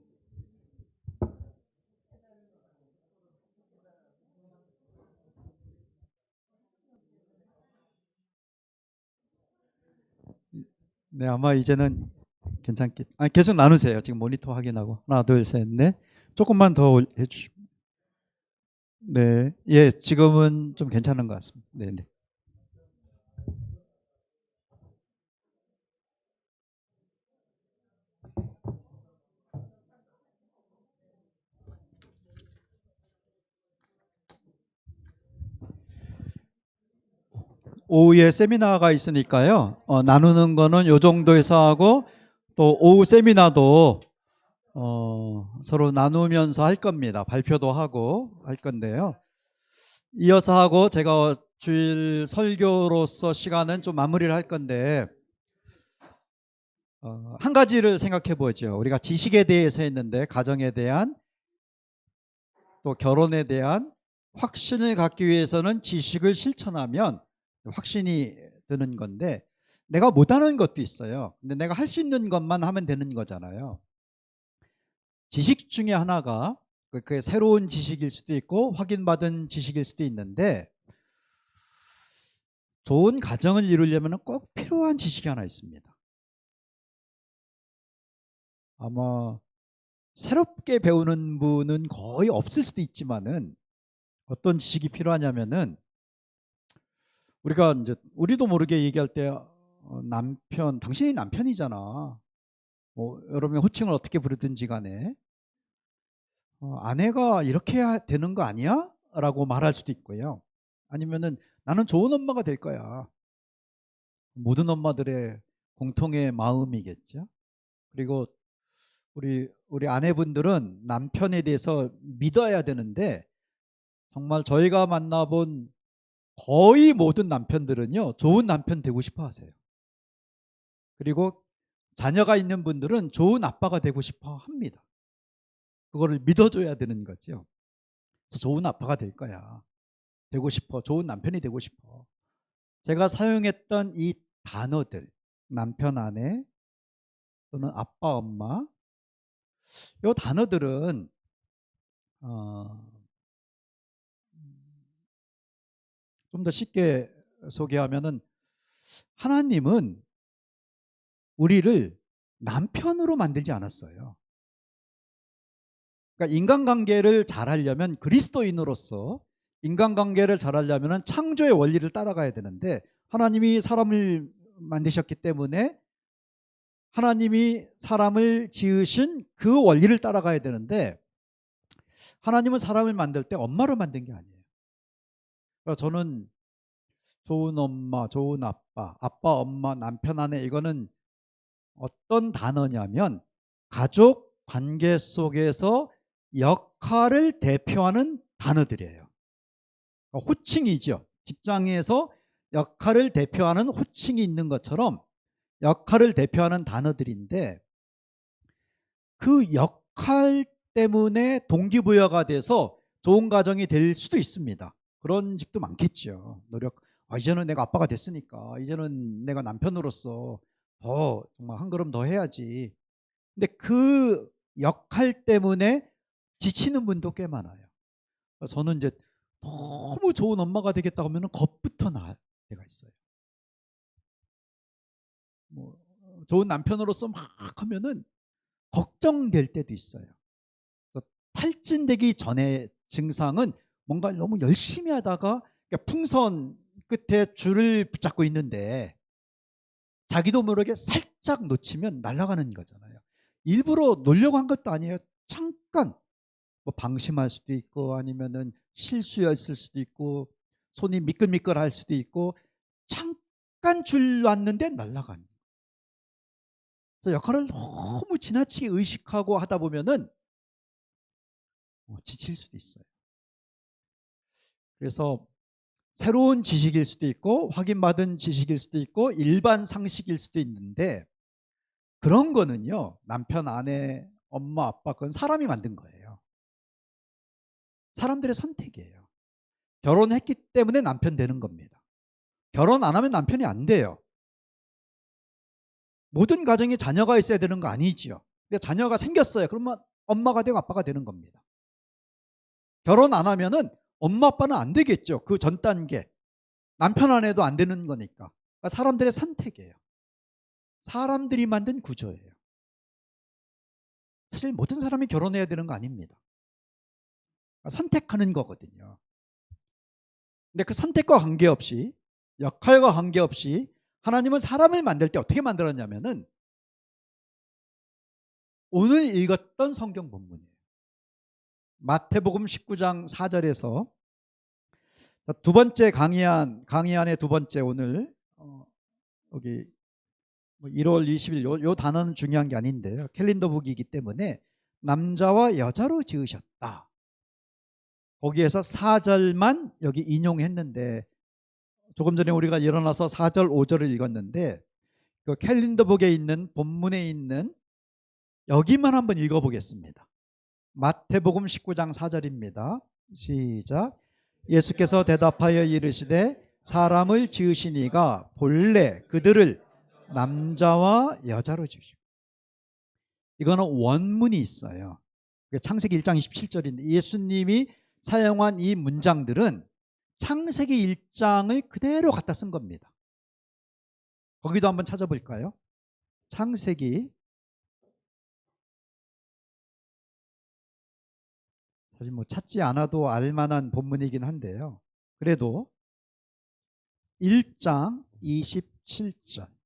네, 아마 이제는 괜찮겠. 아, 계속 나누세요. 지금 모니터 확인하고 하나, 둘, 셋, 넷. 조금만 더 해주시. 네, 예, 지금은 좀 괜찮은 것 같습니다. 네, 네. 오후에 세미나가 있으니까요. 나누는 거는 요 정도에서 하고 또 오후 세미나도 서로 나누면서 할 겁니다. 발표도 하고 할 건데요. 이어서 하고 제가 주일 설교로서 시간은 좀 마무리를 할 건데 한 가지를 생각해 보죠. 우리가 지식에 대해서 했는데 가정에 대한 또 결혼에 대한 확신을 갖기 위해서는 지식을 실천하면 확신이 드는 건데 내가 못하는 것도 있어요. 근데 내가 할 수 있는 것만 하면 되는 거잖아요. 지식 중에 하나가 그게 새로운 지식일 수도 있고 확인받은 지식일 수도 있는데 좋은 가정을 이루려면 꼭 필요한 지식이 하나 있습니다. 아마 새롭게 배우는 분은 거의 없을 수도 있지만은 어떤 지식이 필요하냐면은 우리가 이제 우리도 모르게 얘기할 때 남편, 당신이 남편이잖아. 뭐 여러분이 호칭을 어떻게 부르든지 간에 아내가 이렇게 해야 되는 거 아니야? 라고 말할 수도 있고요. 아니면은 나는 좋은 엄마가 될 거야. 모든 엄마들의 공통의 마음이겠죠. 그리고 우리 아내분들은 남편에 대해서 믿어야 되는데 정말 저희가 만나본 거의 모든 남편들은요 좋은 남편 되고 싶어 하세요. 그리고 자녀가 있는 분들은 좋은 아빠가 되고 싶어 합니다. 그거를 믿어줘야 되는 거죠. 그래서 좋은 아빠가 될 거야. 되고 싶어. 좋은 남편이 되고 싶어. 제가 사용했던 이 단어들, 남편, 아내 또는 아빠, 엄마, 이 단어들은 좀 더 쉽게 소개하면은 하나님은 우리를 남편으로 만들지 않았어요. 그러니까 인간관계를 잘하려면 그리스도인으로서 인간관계를 잘하려면 창조의 원리를 따라가야 되는데 하나님이 사람을 만드셨기 때문에 하나님이 사람을 지으신 그 원리를 따라가야 되는데 하나님은 사람을 만들 때 엄마로 만든 게 아니에요. 그러니까 저는 좋은 엄마, 좋은 아빠, 아빠, 엄마, 남편, 아내 이거는 어떤 단어냐면 가족 관계 속에서 역할을 대표하는 단어들이에요. 호칭이죠. 직장에서 역할을 대표하는 호칭이 있는 것처럼 역할을 대표하는 단어들인데 그 역할 때문에 동기부여가 돼서 좋은 가정이 될 수도 있습니다. 그런 집도 많겠죠. 이제는 내가 아빠가 됐으니까 이제는 내가 남편으로서 더 정말 한 걸음 더 해야지. 근데 그 역할 때문에 지치는 분도 꽤 많아요. 저는 이제 너무 좋은 엄마가 되겠다 하면 겁부터 날 때가 있어요. 뭐 좋은 남편으로서 막 하면은 걱정될 때도 있어요. 탈진되기 전의 증상은 뭔가 너무 열심히 하다가 풍선 끝에 줄을 붙잡고 있는데 자기도 모르게 살짝 놓치면 날아가는 거잖아요. 일부러 놓으려고 한 것도 아니에요. 잠깐 뭐 방심할 수도 있고 아니면은 실수였을 수도 있고 손이 미끌미끌할 수도 있고 잠깐 줄 놨는데 날아가는. 그래서 역할을 너무 지나치게 의식하고 하다 보면은 지칠 수도 있어요. 그래서 새로운 지식일 수도 있고 확인받은 지식일 수도 있고 일반 상식일 수도 있는데 그런 거는요 남편, 아내, 엄마, 아빠 그건 사람이 만든 거예요. 사람들의 선택이에요. 결혼했기 때문에 남편 되는 겁니다. 결혼 안 하면 남편이 안 돼요. 모든 가정에 자녀가 있어야 되는 거 아니지요. 근데 자녀가 생겼어요. 그러면 엄마가 되고 아빠가 되는 겁니다. 결혼 안 하면은 엄마 아빠는 안 되겠죠. 그 전 단계. 남편 아내도 안 되는 거니까. 그러니까 사람들의 선택이에요. 사람들이 만든 구조예요. 사실 모든 사람이 결혼해야 되는 거 아닙니다. 그러니까 선택하는 거거든요. 근데 그 선택과 관계없이, 역할과 관계없이 하나님은 사람을 만들 때 어떻게 만들었냐면은 오늘 읽었던 성경 본문이에요. 마태복음 19장 4절에서 두 번째 강의안의 두 번째 오늘 여기 1월 20일 요 단어는 중요한 게 아닌데요. 캘린더북이기 때문에 남자와 여자로 지으셨다. 거기에서 4절만 여기 인용했는데 조금 전에 우리가 일어나서 4절 5절을 읽었는데 그 캘린더북에 있는 본문에 있는 여기만 한번 읽어보겠습니다. 마태복음 19장 4절입니다. 시작. 예수께서 대답하여 이르시되 사람을 지으시니가 본래 그들을 남자와 여자로 지으시고. 이거는 원문이 있어요. 창세기 1장 27절인데 예수님이 사용한 이 문장들은 창세기 1장을 그대로 갖다 쓴 겁니다. 거기도 한번 찾아볼까요? 창세기, 사실 뭐 찾지 않아도 알만한 본문이긴 한데요. 그래도 1장 27절.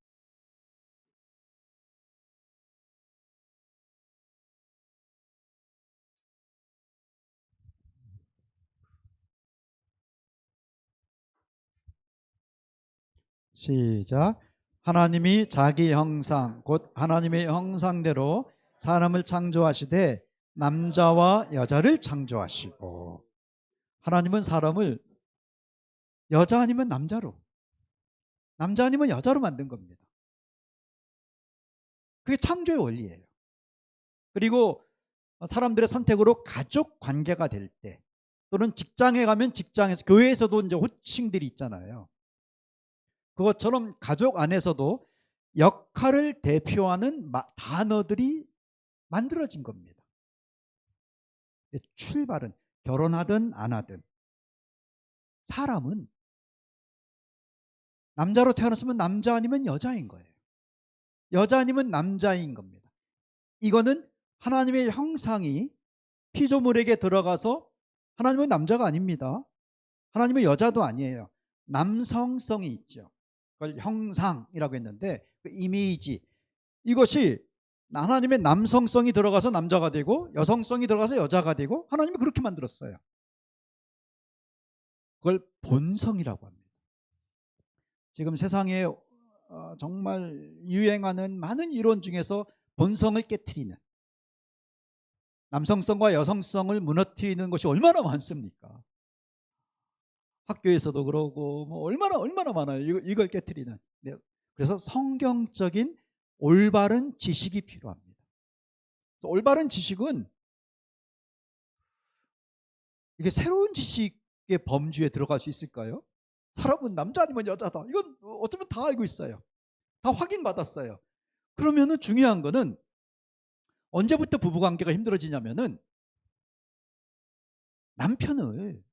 시작. 하나님이 자기 형상 곧 하나님의 형상대로 사람을 창조하시되 남자와 여자를 창조하시고. 하나님은 사람을 여자 아니면 남자로, 남자 아니면 여자로 만든 겁니다. 그게 창조의 원리예요. 그리고 사람들의 선택으로 가족 관계가 될 때, 또는 직장에 가면 직장에서, 교회에서도 이제 호칭들이 있잖아요. 그것처럼 가족 안에서도 역할을 대표하는 단어들이 만들어진 겁니다. 출발은 결혼하든 안 하든 사람은 남자로 태어났으면 남자 아니면 여자인 거예요. 여자 아니면 남자인 겁니다. 이거는 하나님의 형상이 피조물에게 들어가서 하나님은 남자가 아닙니다. 하나님은 여자도 아니에요. 남성성이 있죠. 그걸 형상이라고 했는데 그 이미지, 이것이 하나님의 남성성이 들어가서 남자가 되고 여성성이 들어가서 여자가 되고 하나님이 그렇게 만들었어요. 그걸 본성이라고 합니다. 지금 세상에 정말 유행하는 많은 이론 중에서 본성을 깨트리는, 남성성과 여성성을 무너뜨리는 것이 얼마나 많습니까? 학교에서도 그러고 뭐 얼마나 많아요. 이걸 깨트리는. 네. 그래서 성경적인 올바른 지식이 필요합니다. 그래서 올바른 지식은 이게 새로운 지식의 범주에 들어갈 수 있을까요? 사람은 남자 아니면 여자다. 이건 어쩌면 다 알고 있어요. 다 확인받았어요. 그러면은 중요한 거는 언제부터 부부관계가 힘들어지냐면은 남편을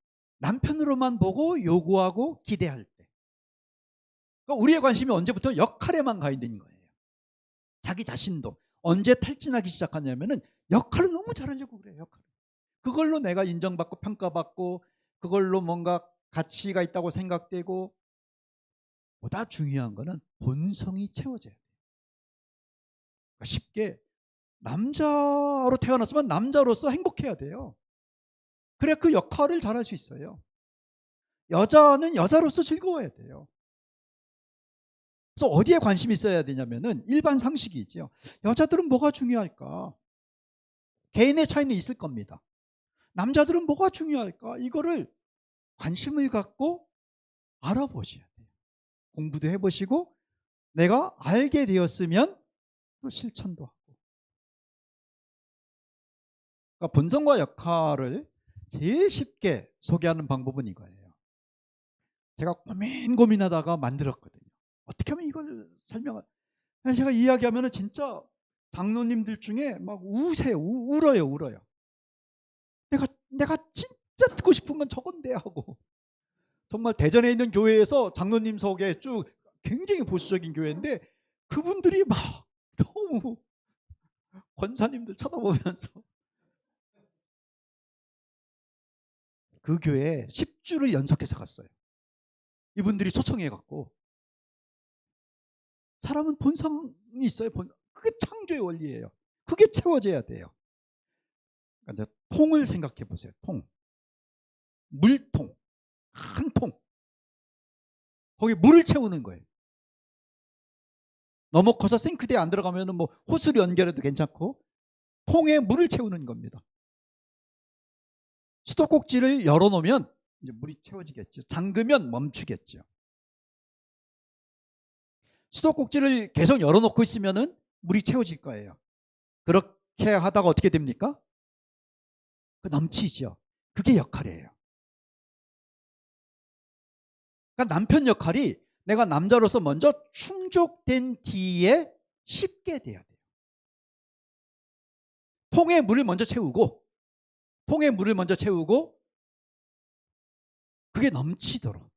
남편으로만 보고 요구하고 기대할 때. 그러니까 우리의 관심이 언제부터 역할에만 가 있는 거예요. 자기 자신도 언제 탈진하기 시작하냐면은 역할을 너무 잘하려고 그래요. 역할. 그걸로 내가 인정받고 평가받고 그걸로 뭔가 가치가 있다고 생각되고, 보다 중요한 거는 본성이 채워져야 돼요. 그러니까 쉽게 남자로 태어났으면 남자로서 행복해야 돼요. 그래야 그 역할을 잘할 수 있어요. 여자는 여자로서 즐거워야 돼요. 그래서 어디에 관심이 있어야 되냐면은 일반 상식이죠. 여자들은 뭐가 중요할까? 개인의 차이는 있을 겁니다. 남자들은 뭐가 중요할까? 이거를 관심을 갖고 알아보셔야 돼요. 공부도 해보시고 내가 알게 되었으면 또 실천도 하고. 그러니까 본성과 역할을 제일 쉽게 소개하는 방법은 이거예요. 제가 고민하다가 만들었거든요. 어떻게 하면 이걸 설명할, 제가 이야기하면은 진짜 장로님들 중에 막 우세요. 울어요. 내가 진짜 듣고 싶은 건 저건데 하고. 정말 대전에 있는 교회에서 장로님석에 쭉 굉장히 보수적인 교회인데 그분들이 막 너무 권사님들 쳐다보면서 그 교회에 10주를 연속해서 갔어요. 이분들이 초청해 갖고. 사람은 본성이 있어요. 그게 창조의 원리예요. 그게 채워져야 돼요. 그러니까 이제 통을 생각해 보세요. 통. 물통. 한 통. 거기 물을 채우는 거예요. 너무 커서 싱크대에 안 들어가면 뭐 호수를 연결해도 괜찮고 통에 물을 채우는 겁니다. 수도꼭지를 열어놓으면 이제 물이 채워지겠죠. 잠그면 멈추겠죠. 수도꼭지를 계속 열어놓고 있으면은 물이 채워질 거예요. 그렇게 하다가 어떻게 됩니까? 넘치죠. 그게 역할이에요. 그러니까 남편 역할이 내가 남자로서 먼저 충족된 뒤에 쉽게 돼야 돼요. 통에 물을 먼저 채우고 그게 넘치도록.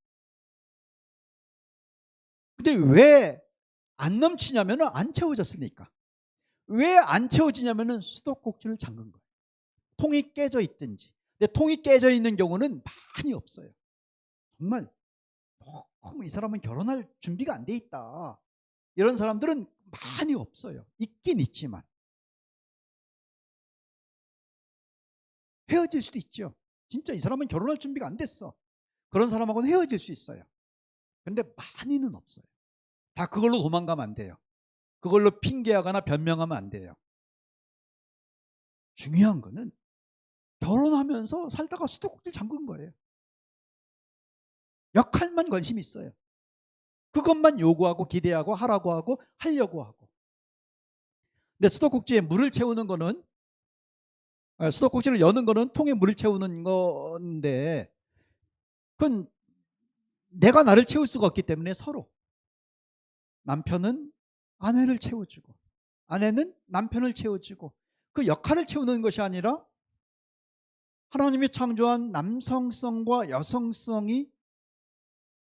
근데 왜 안 넘치냐면은 안 채워졌으니까. 왜 안 채워지냐면은 수도꼭지를 잠근 거예요. 통이 깨져 있든지. 근데 통이 깨져 있는 경우는 많이 없어요. 정말 너무 이 사람은 결혼할 준비가 안 돼 있다. 이런 사람들은 많이 없어요. 있긴 있지만. 헤어질 수도 있죠. 진짜 이 사람은 결혼할 준비가 안 됐어. 그런 사람하고는 헤어질 수 있어요. 근데 많이는 없어요. 다 그걸로 도망가면 안 돼요. 그걸로 핑계하거나 변명하면 안 돼요. 중요한 거는 결혼하면서 살다가 수도꼭지를 잠근 거예요. 역할만 관심이 있어요. 그것만 요구하고 기대하고 하라고 하고 하려고 하고. 근데 수도꼭지에 물을 채우는 거는 수도꼭지를 여는 거는 통에 물을 채우는 건데 그건 내가 나를 채울 수가 없기 때문에 서로 남편은 아내를 채워주고 아내는 남편을 채워주고 그 역할을 채우는 것이 아니라 하나님이 창조한 남성성과 여성성이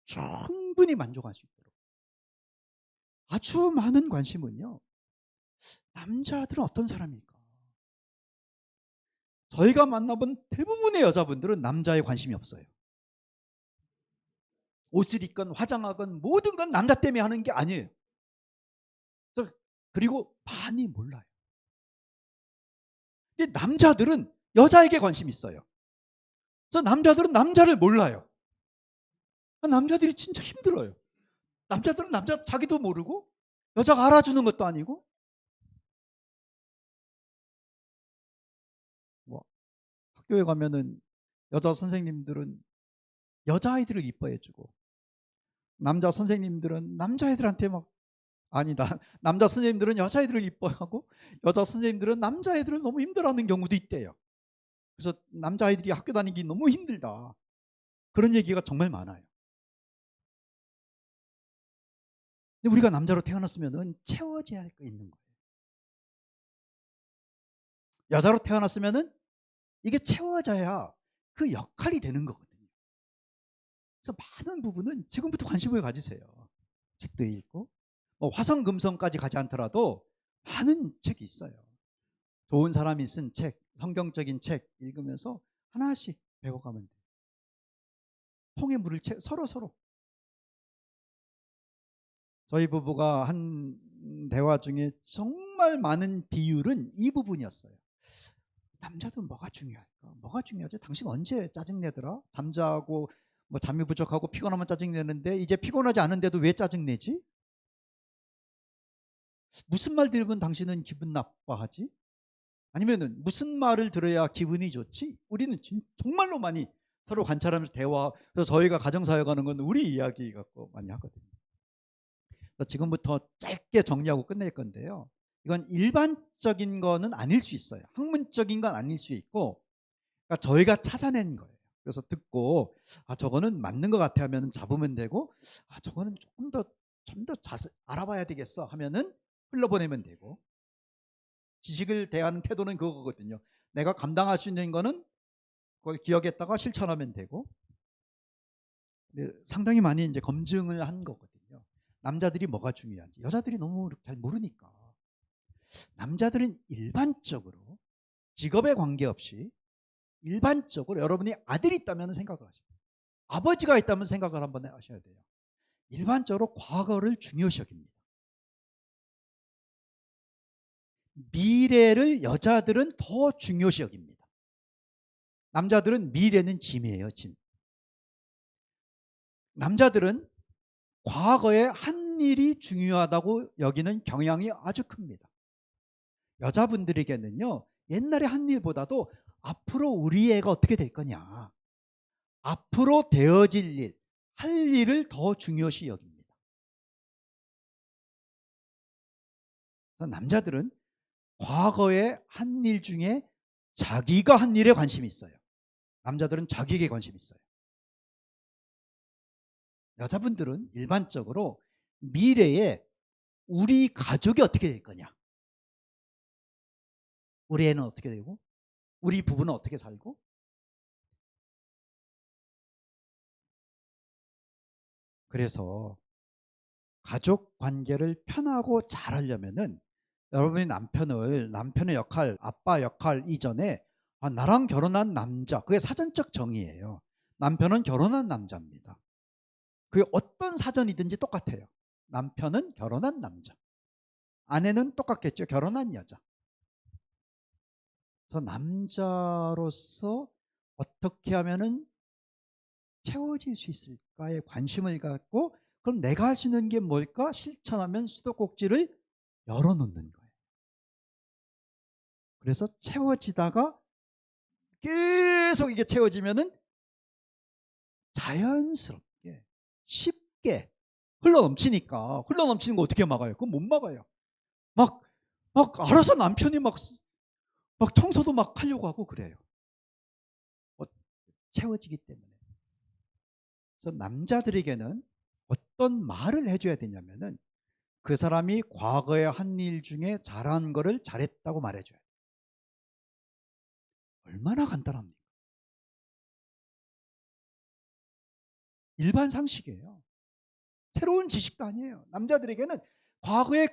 충분히 만족할 수 있도록 아주 많은 관심은요. 남자들은 어떤 사람일까? 저희가 만나본 대부분의 여자분들은 남자에 관심이 없어요. 옷을 입건 화장하건 모든 건 남자 때문에 하는 게 아니에요. 그리고 많이 몰라요. 근데 남자들은 여자에게 관심이 있어요. 남자들은 남자를 몰라요. 남자들이 진짜 힘들어요. 남자들은 남자 자기도 모르고 여자가 알아주는 것도 아니고 뭐 학교에 가면은 여자 선생님들은 여자아이들을 이뻐해주고 남자 선생님들은 남자애들한테 막 아니다. 남자 선생님들은 여자애들을 이뻐하고 여자 선생님들은 남자애들을 너무 힘들어하는 경우도 있대요. 그래서 남자아이들이 학교 다니기 너무 힘들다. 그런 얘기가 정말 많아요. 근데 우리가 남자로 태어났으면 채워져야 할 거 있는 거예요. 여자로 태어났으면 이게 채워져야 그 역할이 되는 거거든요. 그래서 많은 부분은 지금부터 관심을 가지세요. 책도 읽고 뭐 화성금성까지 가지 않더라도 많은 책이 있어요. 좋은 사람이 쓴 책, 성경적인 책 읽으면서 하나씩 배워가면 돼요. 통에 물을 서로. 저희 부부가 한 대화 중에 정말 많은 비율은 이 부분이었어요. 남자도 뭐가 중요할까? 뭐가 중요하지? 당신 언제 짜증내더라? 잠자고 뭐 잠이 부족하고 피곤하면 짜증내는데 이제 피곤하지 않은데도 왜 짜증내지? 무슨 말 들으면 당신은 기분 나빠하지? 아니면은 무슨 말을 들어야 기분이 좋지? 우리는 정말로 많이 서로 관찰하면서 대화. 그래서 저희가 가정사역 하는 건 우리 이야기 갖고 많이 하거든요. 지금부터 짧게 정리하고 끝낼 건데요. 이건 일반적인 거는 아닐 수 있어요. 학문적인 건 아닐 수 있고 그러니까 저희가 찾아낸 거예요. 그래서 듣고 저거는 맞는 것 같아 하면 잡으면 되고 저거는 좀 더 자세히 알아봐야 되겠어 하면은 흘려보내면 되고, 지식을 대하는 태도는 그거거든요. 내가 감당할 수 있는 거는 그걸 기억했다가 실천하면 되고. 근데 상당히 많이 이제 검증을 한 거거든요. 남자들이 뭐가 중요한지 여자들이 너무 잘 모르니까. 남자들은 일반적으로 직업에 관계없이 일반적으로 여러분이 아들이 있다면 생각을 하셔야 돼요. 아버지가 있다면 생각을 한번 하셔야 돼요. 일반적으로 과거를 중요시 여깁니다. 미래를 여자들은 더 중요시 여깁니다. 남자들은 미래는 짐이에요, 짐. 남자들은 과거에 한 일이 중요하다고 여기는 경향이 아주 큽니다. 여자분들에게는요, 옛날에 한 일보다도 앞으로 우리 애가 어떻게 될 거냐, 앞으로 되어질 일, 할 일을 더 중요시 여깁니다. 남자들은 과거에 한 일 중에 자기가 한 일에 관심이 있어요. 남자들은 자기에게 관심이 있어요. 여자분들은 일반적으로 미래에 우리 가족이 어떻게 될 거냐, 우리 애는 어떻게 되고 우리 부부는 어떻게 살고. 그래서 가족 관계를 편하고 잘하려면은 여러분이 남편의 역할, 아빠 역할 이전에 나랑 결혼한 남자, 그게 사전적 정의예요. 남편은 결혼한 남자입니다. 그게 어떤 사전이든지 똑같아요. 남편은 결혼한 남자, 아내는 똑같겠죠. 결혼한 여자. 그래서 남자로서 어떻게 하면은 채워질 수 있을까에 관심을 갖고, 그럼 내가 할 수 있는 게 뭘까 실천하면 수도꼭지를 열어놓는 거예요. 그래서 채워지다가 계속 이게 채워지면은 자연스럽게 쉽게 흘러넘치니까. 흘러넘치는 거 어떻게 막아요? 그건 못 막아요. 막 알아서 남편이 막 청소도 막 하려고 하고 그래요. 채워지기 때문에. 그래서 남자들에게는 어떤 말을 해줘야 되냐면은 그 사람이 과거에 한 일 중에 잘한 거를 잘했다고 말해줘야 돼요. 얼마나 간단합니까? 일반 상식이에요. 새로운 지식도 아니에요. 남자들에게는 과거에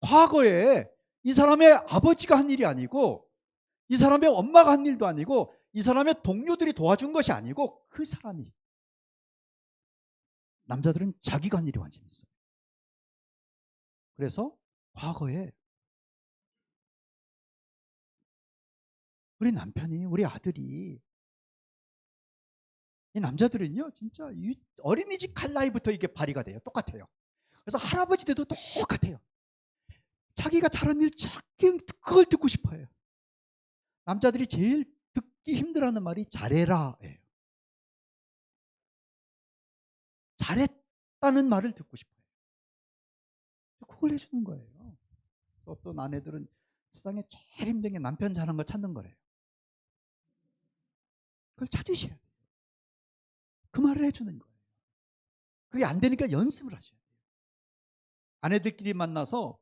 과거에 이 사람의 아버지가 한 일이 아니고, 이 사람의 엄마가 한 일도 아니고, 이 사람의 동료들이 도와준 것이 아니고, 그 사람이, 남자들은 자기가 한 일에 관심이 있어요. 그래서 과거에 우리 남편이, 우리 아들이, 이 남자들은요 진짜 어린이집 갈 나이부터 이게 발휘가 돼요. 똑같아요. 그래서 할아버지 때도 똑같아요. 자기가 잘한 일 그걸 듣고 싶어요. 남자들이 제일 듣기 힘들어하는 말이 잘해라 예요. 잘했다는 말을 듣고 싶어요. 그걸 해주는 거예요. 어떤 아내들은 세상에 제일 힘든 게 남편 잘한 거 찾는 거래요. 그걸 찾으셔야 돼요. 그 말을 해주는 거예요. 그게 안 되니까 연습을 하셔야 돼요. 아내들끼리 만나서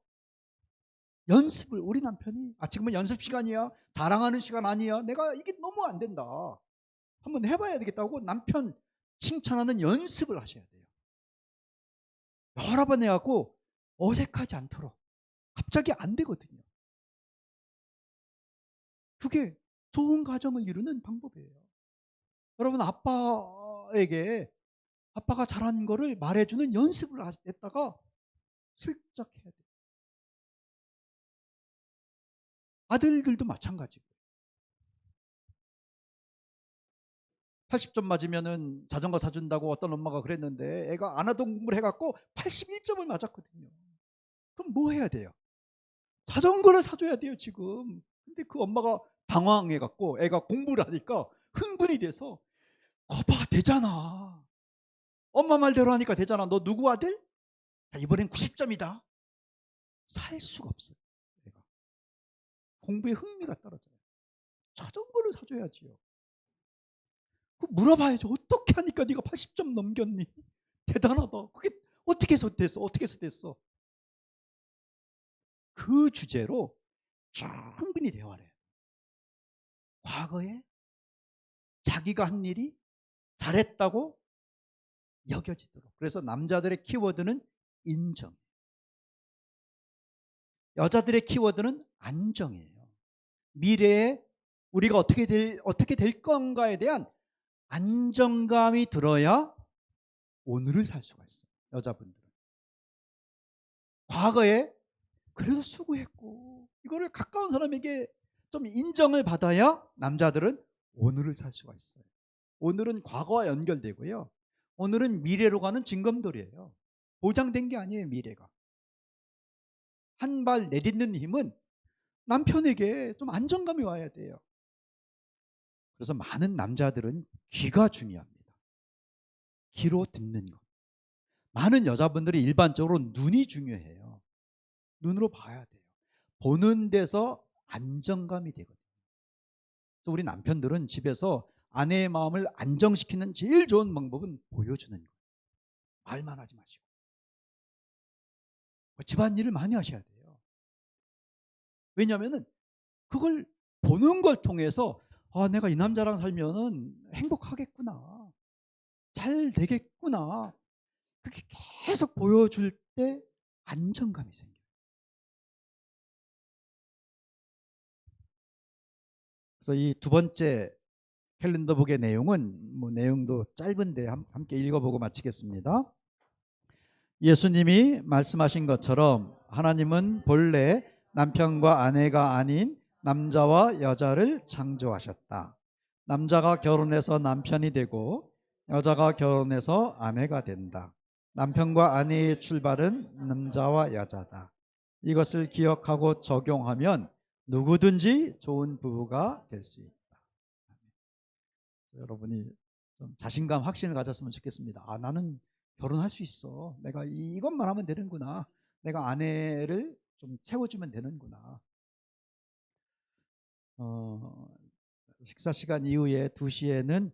연습을, 우리 남편이 지금은 연습 시간이야, 자랑하는 시간 아니야, 내가 이게 너무 안 된다, 한번 해봐야 되겠다고 남편 칭찬하는 연습을 하셔야 돼요. 여러 번 해갖고 어색하지 않도록. 갑자기 안 되거든요. 그게 좋은 가정을 이루는 방법이에요. 여러분, 아빠가 잘한 거를 말해주는 연습을 했다가 슬쩍 해야 돼요. 아들들도 마찬가지고. 80점 맞으면은 자전거 사준다고 어떤 엄마가 그랬는데, 애가 안하던 공부를 해갖고 81점을 맞았거든요. 그럼 뭐 해야 돼요? 자전거를 사줘야 돼요 지금. 근데 그 엄마가 당황해갖고 애가 공부를 하니까 흥분이 돼서, 거봐 되잖아, 엄마 말대로 하니까 되잖아, 너 누구 아들? 이번엔 90점이다. 살 수가 없어요. 애가 공부에 흥미가 떨어져요. 자전거를 사줘야지요. 물어봐야죠. 어떻게 하니까 네가 80점 넘겼니? 대단하다. 그게 어떻게 해서 됐어? 어떻게 해서 됐어? 그 주제로 충분히 대화를 해요. 과거에 자기가 한 일이 잘했다고 여겨지도록. 그래서 남자들의 키워드는 인정, 여자들의 키워드는 안정이에요. 미래에 우리가 어떻게 될 건가에 대한 안정감이 들어야 오늘을 살 수가 있어요. 여자분들은 과거에 그래도 수고했고 이거를 가까운 사람에게 좀 인정을 받아야 남자들은 오늘을 살 수가 있어요. 오늘은 과거와 연결되고요, 오늘은 미래로 가는 징검돌이에요. 보장된 게 아니에요. 미래가 한 발 내딛는 힘은 남편에게 좀 안정감이 와야 돼요. 그래서 많은 남자들은 귀가 중요합니다. 귀로 듣는 것. 많은 여자분들이 일반적으로 눈이 중요해요. 눈으로 봐야 돼요. 보는 데서 안정감이 되거든요. 그래서 우리 남편들은 집에서 아내의 마음을 안정시키는 제일 좋은 방법은 보여주는 거예요. 말만 하지 마시고 집안일을 많이 하셔야 돼요. 왜냐하면 그걸 보는 걸 통해서 내가 이 남자랑 살면 행복하겠구나, 잘 되겠구나, 그렇게 계속 보여줄 때 안정감이 생겨요. 그래서 이 두 번째 캘린더북의 내용은 내용도 짧은데 함께 읽어보고 마치겠습니다. 예수님이 말씀하신 것처럼 하나님은 본래 남편과 아내가 아닌 남자와 여자를 창조하셨다. 남자가 결혼해서 남편이 되고 여자가 결혼해서 아내가 된다. 남편과 아내의 출발은 남자와 여자다. 이것을 기억하고 적용하면 누구든지 좋은 부부가 될 수 있다. 여러분이 좀 자신감, 확신을 가졌으면 좋겠습니다. 나는 결혼할 수 있어. 내가 이것만 하면 되는구나. 내가 아내를 좀 채워주면 되는구나. 식사 시간 이후에 2시에는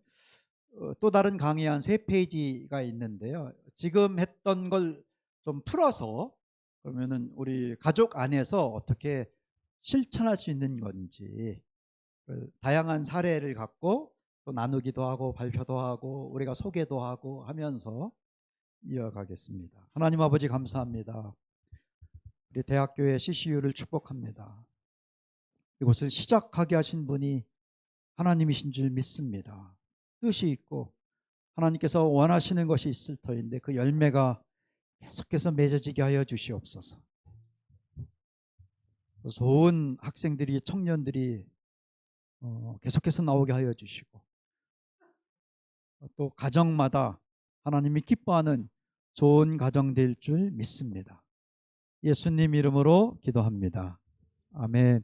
또 다른 강의 한 3페이지가 있는데요. 지금 했던 걸 좀 풀어서 그러면은 우리 가족 안에서 어떻게 실천할 수 있는 건지 다양한 사례를 갖고 또 나누기도 하고 발표도 하고 우리가 소개도 하고 하면서 이어가겠습니다. 하나님 아버지 감사합니다. 우리 대학교의 CCU를 축복합니다. 이곳을 시작하게 하신 분이 하나님이신 줄 믿습니다. 뜻이 있고 하나님께서 원하시는 것이 있을 터인데 그 열매가 계속해서 맺어지게 하여 주시옵소서. 좋은 학생들이, 청년들이 계속해서 나오게 하여 주시고 또 가정마다 하나님이 기뻐하는 좋은 가정 될 줄 믿습니다. 예수님 이름으로 기도합니다. 아멘.